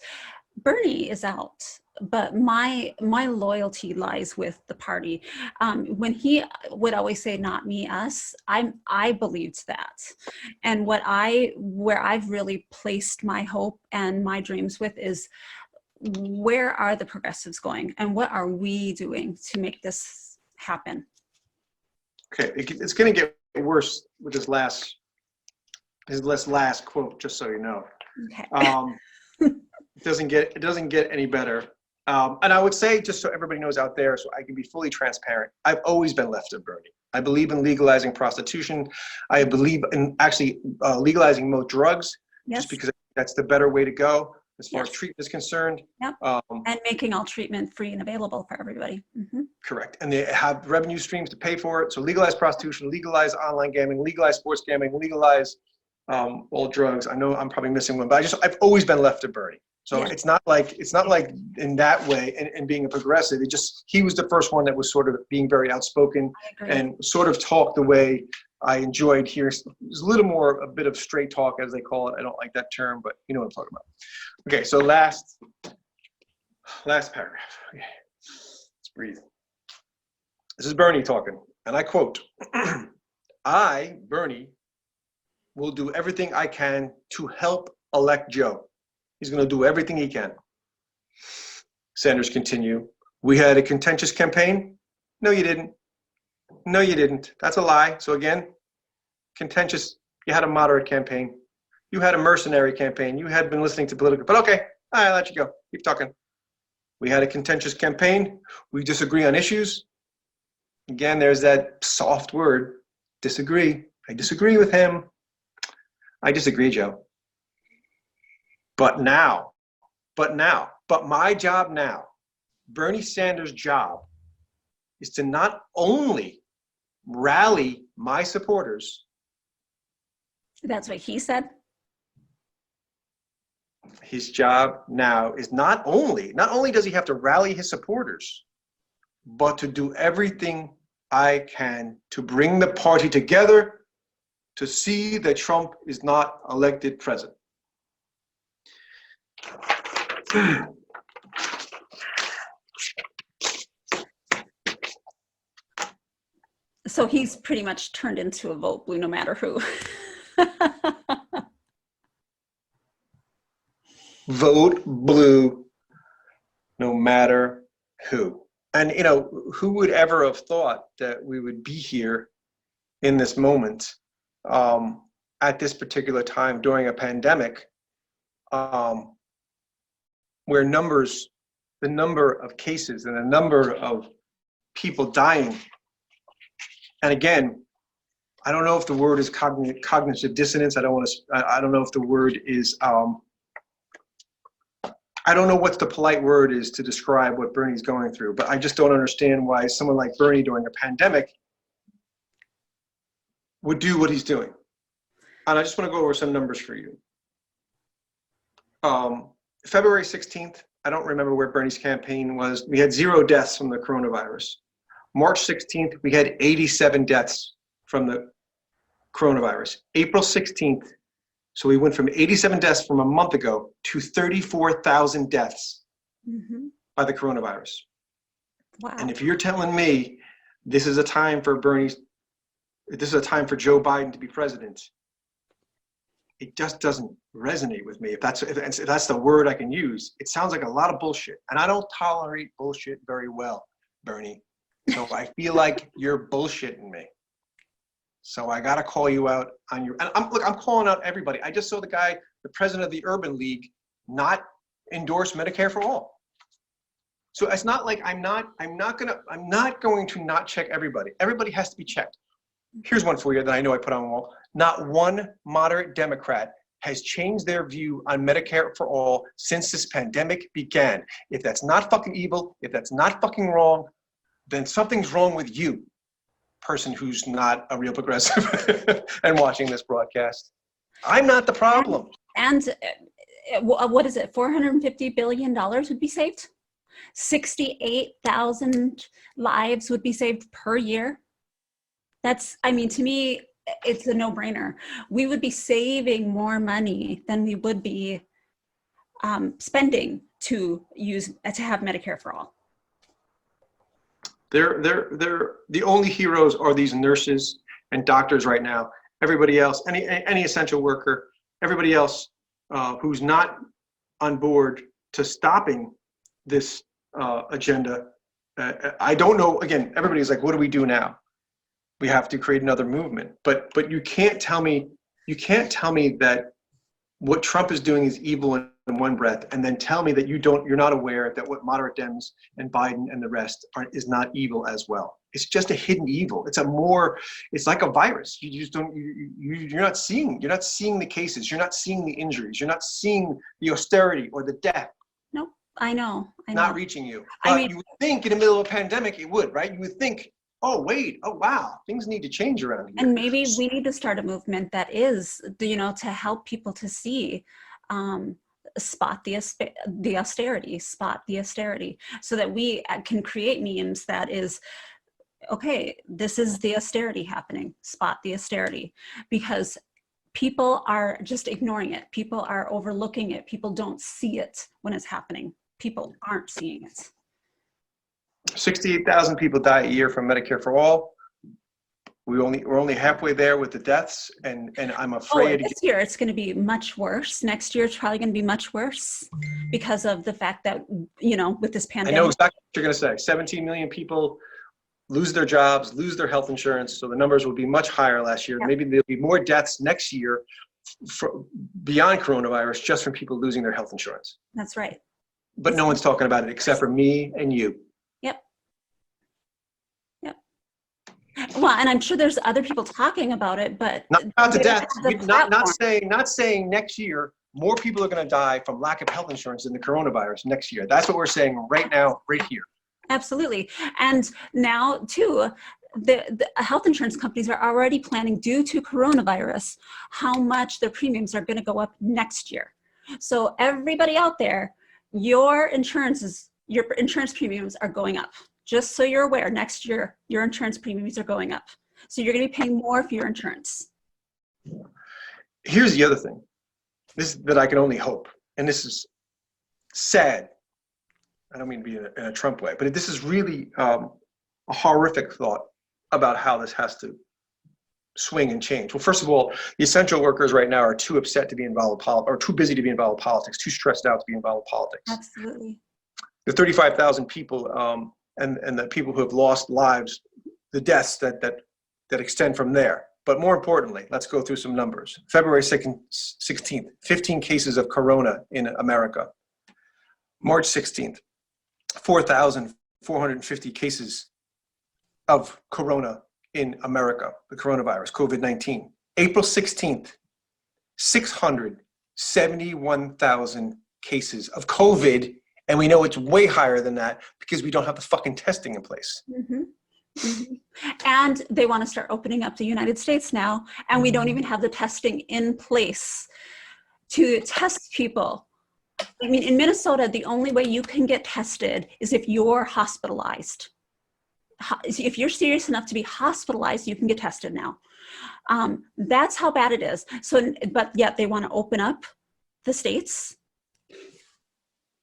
Bernie is out, but my loyalty lies with the party. When he would always say, "Not me, us," I believed that, and where I've really placed my hope and my dreams with is, where are the progressives going, and what are we doing to make this happen? Okay, it's going to get worse with his last quote. Just so you know. Okay. It doesn't get any better. And I would say, just so everybody knows out there, so I can be fully transparent, I've always been left of Bernie. I believe in legalizing prostitution. I believe in actually legalizing most drugs, just because that's the better way to go as far as treatment is concerned. Yep. And making all treatment free and available for everybody. Mm-hmm. Correct. And they have revenue streams to pay for it. So legalize prostitution, legalize online gambling, legalize sports gambling, legalize all drugs. I know I'm probably missing one, but I've always been left of Bernie. So it's not like in that way and being a progressive. He was the first one that was sort of being very outspoken and sort of talked the way I enjoyed hearing. There's a little more, a bit of straight talk, as they call it. I don't like that term, but you know what I'm talking about. Okay, so last paragraph. Okay. Let's breathe. This is Bernie talking, and I quote, I, Bernie, will do everything I can to help elect Joe. He's going to do everything he can. Sanders continue. We had a contentious campaign? No, you didn't. No, you didn't. That's a lie. So again, contentious, you had a moderate campaign. You had a mercenary campaign. You had been listening to political, but okay, I'll let you go. Keep talking. We had a contentious campaign. We disagree on issues. Again, there's that soft word, disagree. I disagree with him. I disagree, Joe. But my job now, Bernie Sanders' job, is to not only rally my supporters. That's what he said. His job now is not only does he have to rally his supporters, but to do everything I can to bring the party together to see that Trump is not elected president. So he's pretty much turned into a vote blue no matter who. Vote blue no matter who. And, you know, who would ever have thought that we would be here in this moment at this particular time during a pandemic where the number of cases and the number of people dying. And again, I don't know if the word is cognitive dissonance. I don't know if the word is, I don't know what the polite word is to describe what Bernie's going through, but I just don't understand why someone like Bernie during a pandemic would do what he's doing. And I just want to go over some numbers for you. February 16th, I don't remember where Bernie's campaign was. We had 0 deaths from the coronavirus. March 16th, we had 87 deaths from the coronavirus. April 16th, so we went from 87 deaths from a month ago to 34,000 deaths by the coronavirus. Wow. And if you're telling me this is a time for Joe Biden to be president, it just doesn't resonate with me. If that's the word I can use, it sounds like a lot of bullshit. And I don't tolerate bullshit very well, Bernie. So I feel like you're bullshitting me. So I got to call you out on your, and I'm calling out everybody. I just saw the president of the Urban League, not endorse Medicare for all. So it's not like I'm not going to not check everybody. Everybody has to be checked. Here's one for you that I know I put on the wall. Not one moderate Democrat has changed their view on Medicare for all since this pandemic began. If that's not fucking evil, if that's not fucking wrong, then something's wrong with you, person who's not a real progressive and watching this broadcast. I'm not the problem. And what is it? $450 billion would be saved. 68,000 lives would be saved per year. That's, I mean, to me, it's a no-brainer. We would be saving more money than we would be spending to have Medicare for all. They're the only heroes are these nurses and doctors right now. Everybody else, any essential worker, everybody else who's not on board to stopping this agenda. I don't know. Again, everybody's like, what do we do now? We have to create another movement. But you can't tell me that what Trump is doing is evil in one breath, and then tell me that you're not aware that what moderate Dems and Biden and the rest is not evil as well. It's just a hidden evil. It's like a virus. You just don't. You're not seeing the cases. You're not seeing the injuries. You're not seeing the austerity or the death. No, I know. Not reaching you. But you would think in the middle of a pandemic it would, right? You would think, oh wait, oh wow, things need to change around here. And maybe we need to start a movement that is, to help people to see, spot the austerity, so that we can create memes that is, okay, this is the austerity happening, spot the austerity, because people are just ignoring it. People are overlooking it. People don't see it when it's happening. People aren't seeing it. 68,000 people die a year from Medicare for all. We're only halfway there with the deaths, and I'm afraid. This year it's going to be much worse. Next year it's probably going to be much worse because of the fact that, with this pandemic. I know exactly what you're going to say. 17 million people lose their jobs, lose their health insurance, so the numbers will be much higher last year. Yeah. Maybe there'll be more deaths next year beyond coronavirus just from people losing their health insurance. That's right. But no one's talking about it except for me and you. Yep. Well, and I'm sure there's other people talking about it, but not to death. Not saying next year more people are going to die from lack of health insurance than the coronavirus next year. That's what we're saying right now, right here. Absolutely. And now too, the health insurance companies are already planning, due to coronavirus, how much their premiums are going to go up next year. So everybody out there, your insurance premiums are going up just so you're aware, next year, your insurance premiums are going up. So you're going to be paying more for your insurance. Here's the other thing. This that I can only hope, and this is sad. I don't mean to be in a Trump way, but this is really a horrific thought about how this has to swing and change. Well, first of all, the essential workers right now are too upset to be involved in politics, or too busy to be involved in politics, too stressed out to be involved in politics. Absolutely. The 35,000 people and the people who have lost lives, the deaths that extend from there. But more importantly, let's go through some numbers. February 16th, 15 cases of corona in America. March 16th, 4,450 cases of corona in America, the coronavirus, COVID-19. April 16th, 671,000 cases of COVID, and we know it's way higher than that because we don't have the fucking testing in place. Mm-hmm. Mm-hmm. And they want to start opening up the United States now, and we don't even have the testing in place to test people. I mean, in Minnesota, the only way you can get tested is if you're hospitalized. If you're serious enough to be hospitalized, you can get tested now. That's how bad it is. So, but yet they want to open up the states.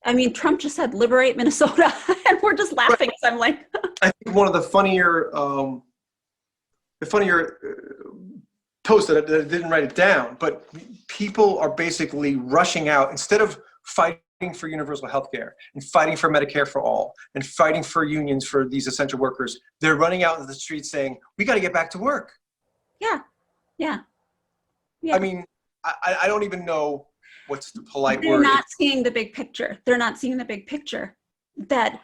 I mean, Trump just said, liberate Minnesota, and we're just laughing. So I'm like, I think one of the funnier posts that I didn't write it down, but people are basically rushing out instead of fighting for universal health care and fighting for Medicare for all and fighting for unions for these essential workers. They're running out into the streets saying, we got to get back to work. Yeah. I mean, I don't even know what's the polite word. They're not seeing the big picture. They're not seeing the big picture, that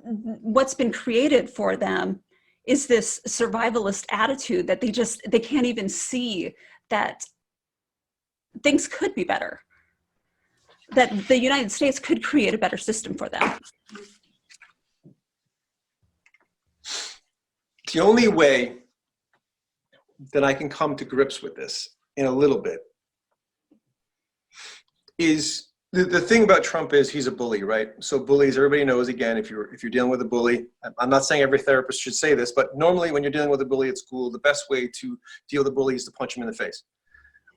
what's been created for them is this survivalist attitude that they can't even see that things could be better, that the United States could create a better system for them. The only way that I can come to grips with this in a little bit is the thing about Trump is he's a bully, right? So bullies, everybody knows, again, if you're dealing with a bully, I'm not saying every therapist should say this, but normally when you're dealing with a bully at school, the best way to deal with a bully is to punch him in the face,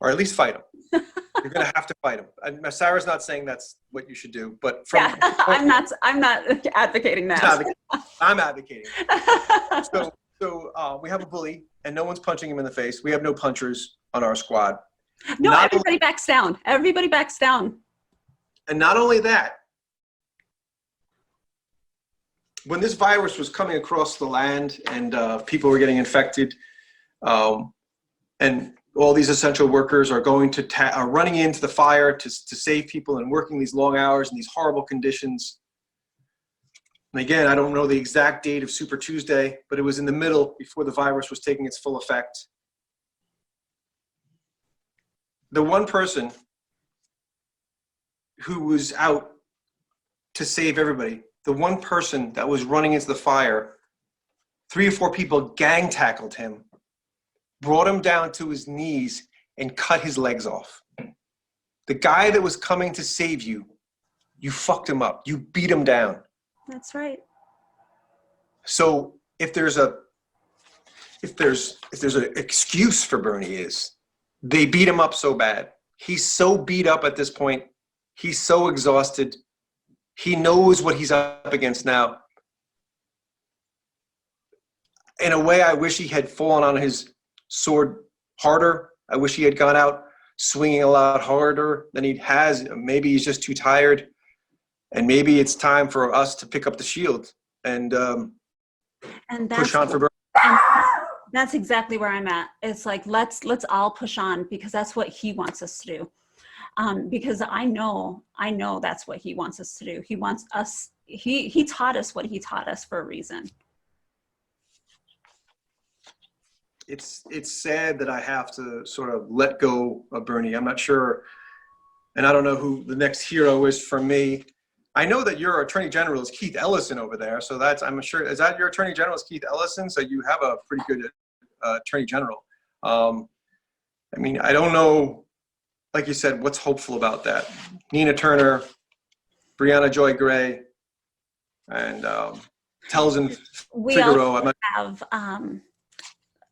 or at least fight him. You're going to have to fight him. Sarah's not saying that's what you should do, but from I'm not advocating that. I'm advocating. So we have a bully, and no one's punching him in the face. We have no punchers on our squad. No, everybody backs down. Everybody backs down. And not only that, when this virus was coming across the land and people were getting infected, and all these essential workers are going to are running into the fire to save people and working these long hours in these horrible conditions. And again, I don't know the exact date of Super Tuesday, but it was in the middle before the virus was taking its full effect. The one person who was out to save everybody, the one person that was running into the fire, 3 or 4 people gang tackled him, brought him down to his knees, and cut his legs off. The guy that was coming to save you, you fucked him up. You beat him down. That's right. So if there's an excuse for Bernie, is they beat him up so bad. He's so beat up at this point. He's so exhausted. He knows what he's up against now. In a way, I wish he had fallen on his sword harder. I wish he had gone out swinging a lot harder than he has. Maybe he's just too tired. And maybe it's time for us to pick up the shield and push on for Bernie. That's exactly where I'm at. It's like, let's all push on, because that's what he wants us to do. Because I know that's what he wants us to do. He wants us, he taught us what he taught us for a reason. It's sad that I have to sort of let go of Bernie. I'm not sure, and I don't know who the next hero is for me. I know that your Attorney General is Keith Ellison over there, so I'm sure, is that your Attorney General is Keith Ellison? So you have a pretty good Attorney General. I mean, I don't know, like you said, what's hopeful about that? Nina Turner, Brianna Joy Gray, and tells in We Figaro. also have,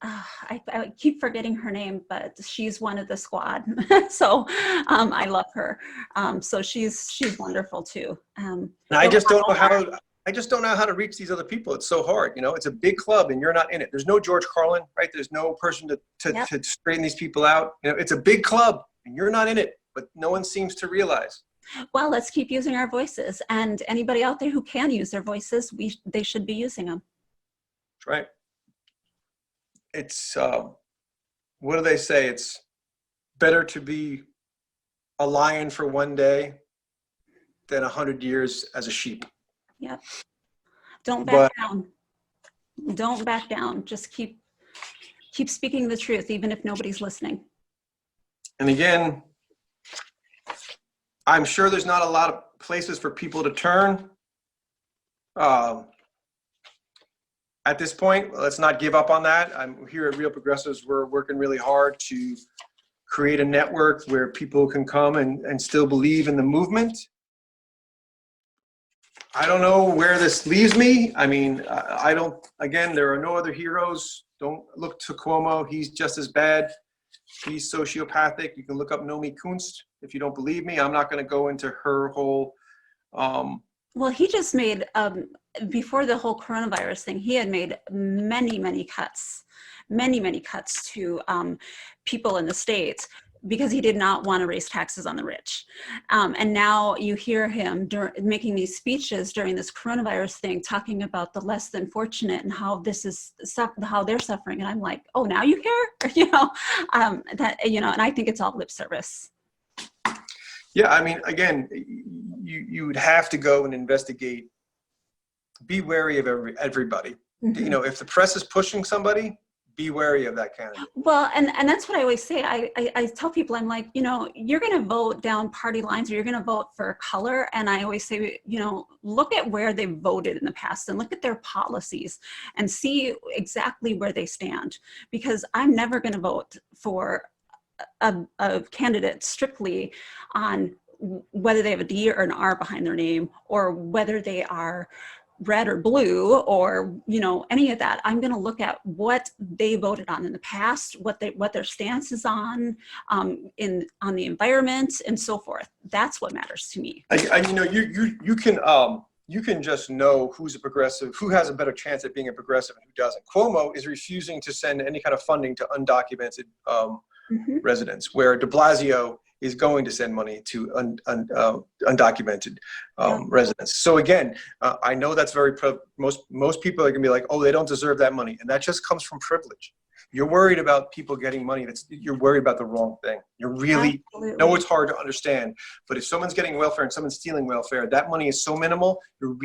I keep forgetting her name, but she's one of the squad. So I love her. So she's wonderful too. And I just don't know how to reach these other people. It's so hard. You know, it's a big club and you're not in it. There's no George Carlin, right? There's no person to straighten these people out. You know, it's a big club and you're not in it, but no one seems to realize. Well, let's keep using our voices, and anybody out there who can use their voices, they should be using them. That's right. It's, what do they say? It's better to be a lion for one day than 100 years as a sheep. Yep. Don't back down. Don't back down. Just keep speaking the truth, even if nobody's listening. And again, I'm sure there's not a lot of places for people to turn. At this point, let's not give up on that. I'm here at Real Progressives. We're working really hard to create a network where people can come and still believe in the movement. I don't know where this leaves me. I mean, again, there are no other heroes. Don't look to Cuomo. He's just as bad. He's sociopathic. You can look up Nomi Kunst if you don't believe me. I'm not going to go into her whole. Well, he just made, before the whole coronavirus thing, he had made many cuts to people in the States because he did not want to raise taxes on the rich. And now you hear him making these speeches during this coronavirus thing, talking about the less than fortunate and how how they're suffering. And I'm like, oh, now you care? You know, and I think it's all lip service. Yeah, I mean, again, you would have to go and investigate. Be wary of everybody. Mm-hmm. You know, if the press is pushing somebody, be wary of that candidate. Well, and that's what I always say. I tell people, I'm like, you know, you're going to vote down party lines or you're going to vote for color. And I always say, you know, look at where they voted in the past and look at their policies and see exactly where they stand. Because I'm never going to vote for a candidate strictly on whether they have a D or an R behind their name or whether they are red or blue or, you know, any of that. I'm going to look at what they voted on in the past, what their stance is on the environment and so forth. That's what matters to me. You know, you can just know who's a progressive, who has a better chance at being a progressive and who doesn't. Cuomo is refusing to send any kind of funding to undocumented residents, where de Blasio is going to send money to undocumented residents. So again, I know that's very, most people are gonna be like, oh, they don't deserve that money. And that just comes from privilege. You're worried about people getting money. You're worried about the wrong thing. You're really, know it's hard to understand, but if someone's getting welfare and someone's stealing welfare, that money is so minimal, you're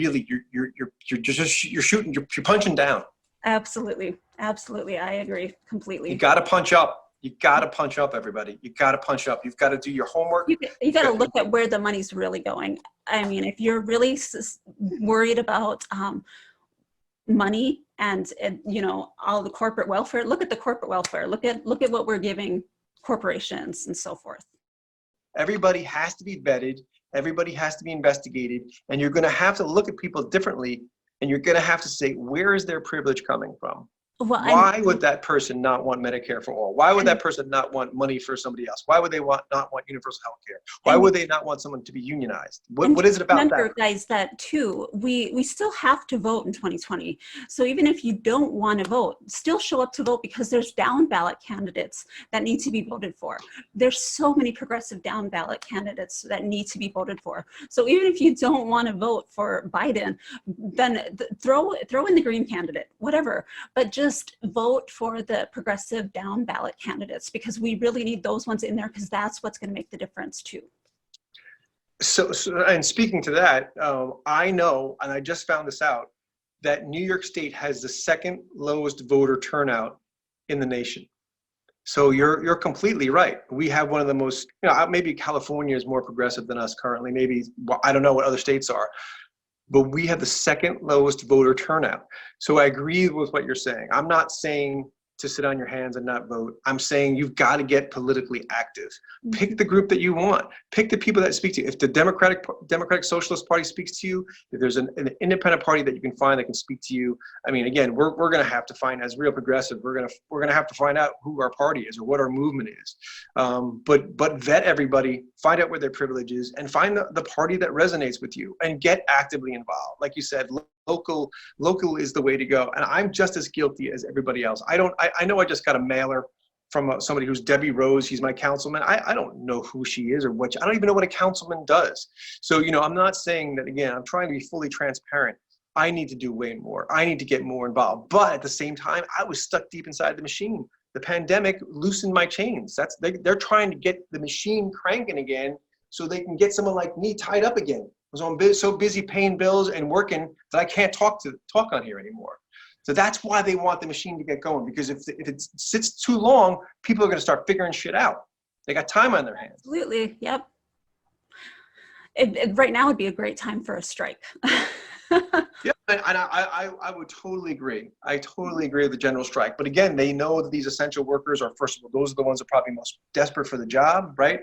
punching down. Absolutely. I agree completely. You gotta punch up. You got to punch up, everybody. You got to punch up. You've got to do your homework. You got to look at where the money's really going. I mean, if you're really worried about money and you know, all the corporate welfare, look at the corporate welfare. Look at what we're giving corporations and so forth. Everybody has to be vetted. Everybody has to be investigated. And you're going to have to look at people differently. And you're going to have to say, where is their privilege coming from? Well, why would that person not want Medicare for all? Why would that person not want money for somebody else? Why would they not want universal health care? Why would they not want someone to be unionized? What is it about remember, that? Guys, that too, we still have to vote in 2020. So even if you don't want to vote, still show up to vote because there's down ballot candidates that need to be voted for. There's so many progressive down ballot candidates that need to be voted for. So even if you don't want to vote for Biden, then throw in the green candidate, whatever, but just vote for the progressive down ballot candidates because we really need those ones in there because that's what's going to make the difference too. So and speaking to that, I know, and I just found this out, that New York State has the second lowest voter turnout in the nation. So you're completely right. We have one of the most, you know, maybe California is more progressive than us currently. Maybe, I don't know what other states are. But we have the second lowest voter turnout. So I agree with what you're saying. I'm not saying to sit on your hands and not vote. I'm saying you've got to get politically active. Pick the group that you want. Pick the people that speak to you. If the Democratic Socialist Party speaks to you, if there's an independent party that you can find that can speak to you, I mean, again, we're going to have to find, as real progressive, we're going to have to find out who our party is or what our movement is. But vet everybody, find out where their privilege is, and find the party that resonates with you, and get actively involved. Like you said, local is the way to go. And I'm just as guilty as everybody else. I know I just got a mailer from somebody who's Debbie Rose. He's my councilman. I don't know who she is or what. I don't even know what a councilman does. So, I'm not saying that, again, I'm trying to be fully transparent. I need to do way more. I need to get more involved. But at the same time, I was stuck deep inside the machine. The pandemic loosened my chains. They're trying to get the machine cranking again so they can get someone like me tied up again. I'm so busy paying bills and working that I can't talk on here anymore. So that's why they want the machine to get going, because if it sits too long, people are going to start figuring shit out. They got time on their hands. Absolutely. Yep. Right now would be a great time for a strike. Yeah, and I would totally agree. I totally agree with the general strike. But again, they know that these essential workers are, first of all, those are the ones that are probably most desperate for the job, right?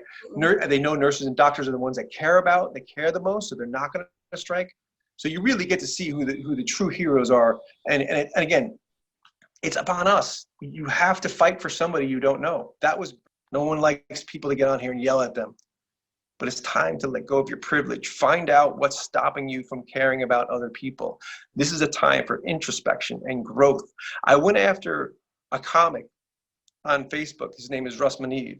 They know nurses and doctors are the ones that care the most, so they're not going to strike. So you really get to see who the true heroes are. And again, it's upon us. You have to fight for somebody you don't know. No one likes people to get on here and yell at them. But it's time to let go of your privilege. Find out what's stopping you from caring about other people. This is a time for introspection and growth. I went after a comic on Facebook. His name is Russ Maneve.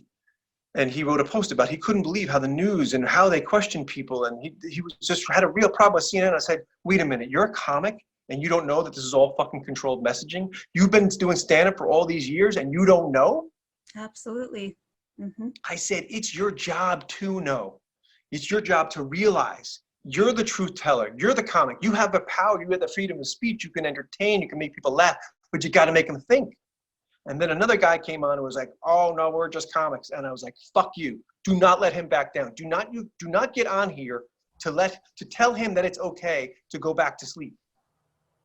And he wrote a post about he couldn't believe how the news and how they questioned people. And he was just had a real problem with CNN. I said, wait a minute, you're a comic and you don't know that this is all fucking controlled messaging? You've been doing stand-up for all these years and you don't know? Absolutely. Mm-hmm. I said, it's your job to know. It's your job to realize you're the truth teller. You're the comic. You have the power. You have the freedom of speech. You can entertain. You can make people laugh, but you got to make them think. And then another guy came on and was like, oh, no, we're just comics. And I was like, fuck you. Do not let him back down. Do not get on here to tell him that it's okay to go back to sleep.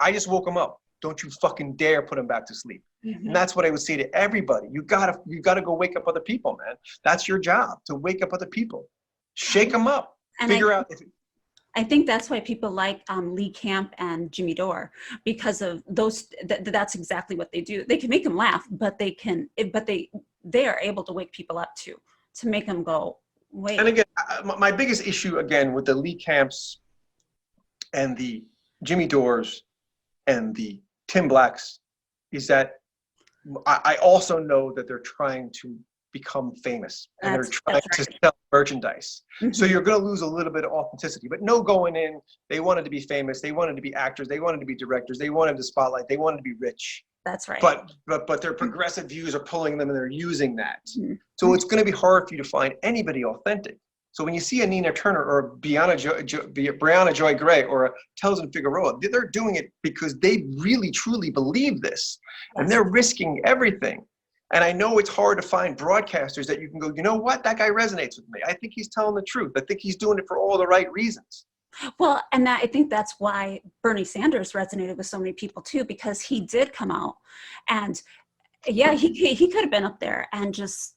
I just woke him up. Don't you fucking dare put him back to sleep. Mm-hmm. And that's what I would say to everybody. You gotta go wake up other people, man. That's your job, to wake up other people. Shake them up. And I think that's why people like Lee Camp and Jimmy Dore, because of those. That's exactly what they do. They can make them laugh, but they are able to wake people up too, to make them go, wait. And again, my biggest issue again with the Lee Camps and the Jimmy Dores and the Tim Blacks is that I also know that they're trying to become famous and they're trying to sell merchandise. Mm-hmm. So you're going to lose a little bit of authenticity, but no going in. They wanted to be famous. They wanted to be actors. They wanted to be directors. They wanted the spotlight. They wanted to be rich. That's right. But their progressive views are pulling them and they're using that. Mm-hmm. So it's going to be hard for you to find anybody authentic. So when you see a Nina Turner or a Brianna Joy Gray or a Telson Figueroa, they're doing it because they really, truly believe this. And they're risking everything. And I know it's hard to find broadcasters that you can go, you know what, that guy resonates with me. I think he's telling the truth. I think he's doing it for all the right reasons. Well, and I think that's why Bernie Sanders resonated with so many people too, because he did come out and yeah, he could have been up there and just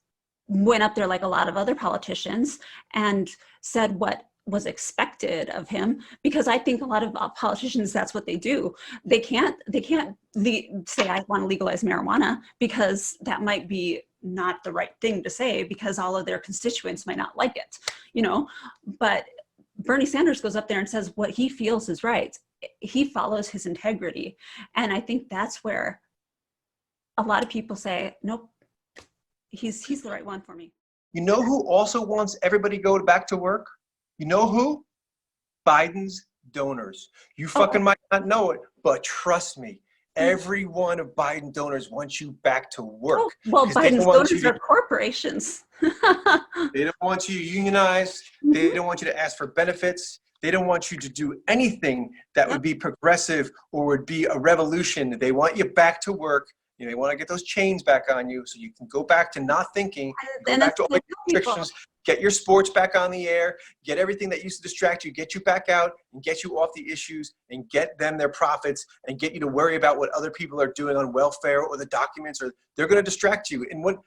went up there like a lot of other politicians and said what was expected of him, because I think a lot of politicians, that's what they do. They can't say I want to legalize marijuana, because that might be not the right thing to say, because all of their constituents might not like it, but Bernie Sanders goes up there and says what he feels is right. He follows his integrity. And I think that's where a lot of people say, nope, he's the right one for me. You know who also wants everybody to go back to work? You know who? Biden's donors. You fucking might not know it, but trust me, every one of Biden donors wants you back to work. Oh, well, Biden's donors are corporations. They don't want you unionized. Mm-hmm. They don't want you to ask for benefits. They don't want you to do anything that would be progressive or would be a revolution. They want you back to work. They want to get those chains back on you so you can go back to not thinking, go back to all the restrictions. get your sports back on the air, get everything that used to distract you, get you back out and get you off the issues and get them their profits and get you to worry about what other people are doing on welfare or the documents, or they're going to distract you. And what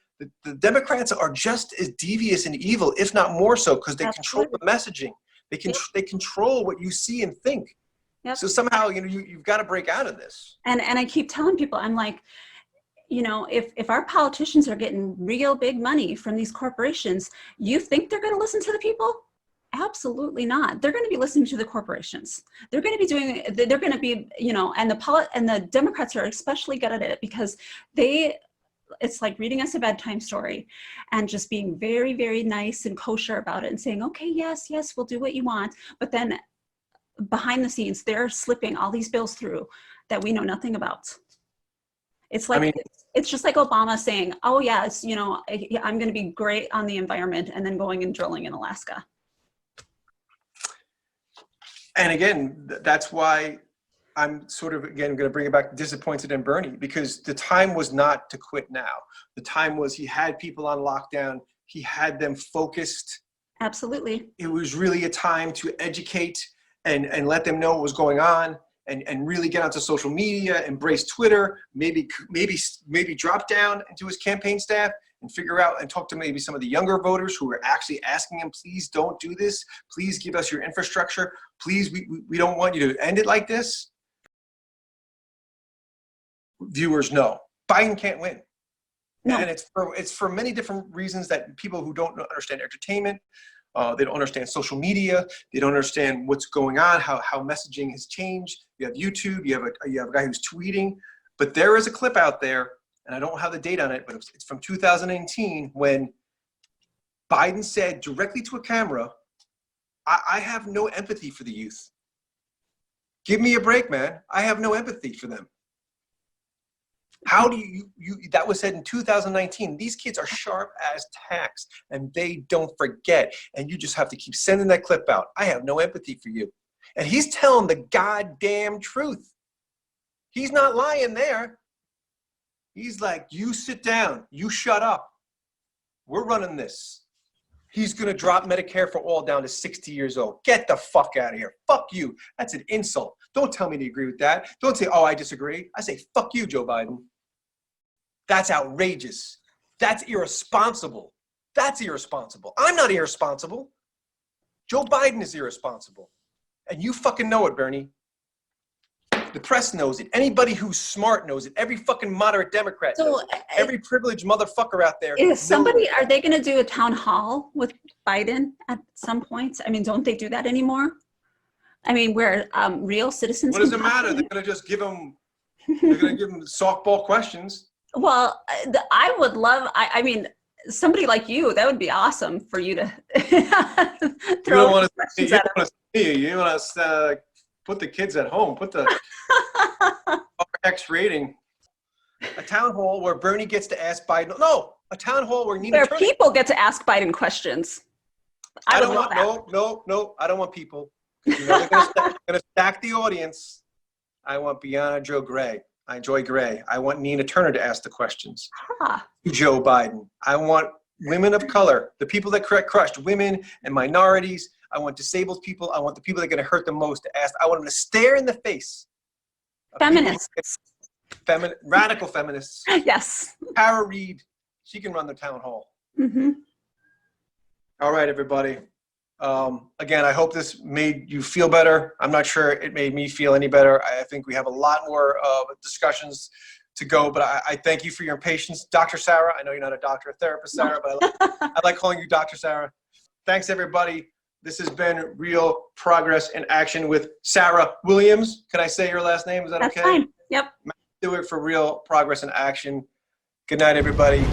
the Democrats are just as devious and evil, if not more so, because they control the messaging. They control what you see and think. Yep. So somehow, you've got to break out of this. And I keep telling people, I'm like, if our politicians are getting real big money from these corporations, you think they're going to listen to the people? Absolutely not. They're going to be listening to the corporations. They're going to be and the Democrats are especially good at it because it's like reading us a bedtime story and just being very, very nice and kosher about it and saying, okay, yes, we'll do what you want. But then behind the scenes, they're slipping all these bills through that we know nothing about. It's like, it's just like Obama saying, oh yes, I'm going to be great on the environment, and then going and drilling in Alaska. And again, that's why I'm sort of, again, going to bring it back, disappointed in Bernie, because the time was not to quit now. The time was, he had people on lockdown. He had them focused. Absolutely. It was really a time to educate and let them know what was going on. And really get onto social media, embrace Twitter, maybe drop down into his campaign staff and figure out and talk to maybe some of the younger voters who are actually asking him, please don't do this. Please give us your infrastructure. Please, we don't want you to end it like this. Viewers know Biden can't win. No. And it's for many different reasons that people who don't understand entertainment, they don't understand social media. They don't understand what's going on, how messaging has changed. You have YouTube. You have a guy who's tweeting. But there is a clip out there, and I don't have the date on it, but it's from 2019 when Biden said directly to a camera, I have no empathy for the youth. Give me a break, man. I have no empathy for them. How do you that was said in 2019. These kids are sharp as tacks and they don't forget. And you just have to keep sending that clip out. I have no empathy for you. And he's telling the goddamn truth. He's not lying there. He's like, you sit down, you shut up. We're running this. He's gonna drop Medicare for all down to 60 years old. Get the fuck out of here. Fuck you. That's an insult. Don't tell me to agree with that. Don't say, oh, I disagree. I say, fuck you, Joe Biden. That's outrageous. That's irresponsible. That's irresponsible. I'm not irresponsible. Joe Biden is irresponsible. And you fucking know it, Bernie. The press knows it. Anybody who's smart knows it. Every fucking moderate Democrat knows it. Every privileged motherfucker out there. Are they going to do a town hall with Biden at some point? I mean, don't they do that anymore? I mean, where real citizens. What does it matter? They're going to just give them. They're going to give them softball questions. Well, I would love. I mean, somebody like you. That would be awesome for you to throw questions at them. You want to put the kids at home. Put the X rating. A town hall where Bernie gets to ask Biden. No, a town hall where Nina. Where people get to ask Biden questions. I don't want. No. I don't want people. They're going to stack the audience. I want Bianna Joe Gray. I enjoy Gray. I want Nina Turner to ask the questions. Joe Biden. I want women of color, the people that crushed women and minorities. I want disabled people. I want the people that are going to hurt the most to ask. I want them to stare in the face. Feminists. Radical feminists. Yes. Tara Reid. She can run the town hall. Mm-hmm. All right, everybody. Again, I hope this made you feel better. I'm not sure it made me feel any better. I think we have a lot more discussions to go, but I thank you for your patience. Dr. Sara, I know you're not a doctor or therapist, Sara, but I like calling you Dr. Sara. Thanks, everybody. This has been Real Progress in Action with Sara Williams. Can I say your last name? Is that okay? That's fine. Yep. Do it for Real Progress in Action. Good night, everybody.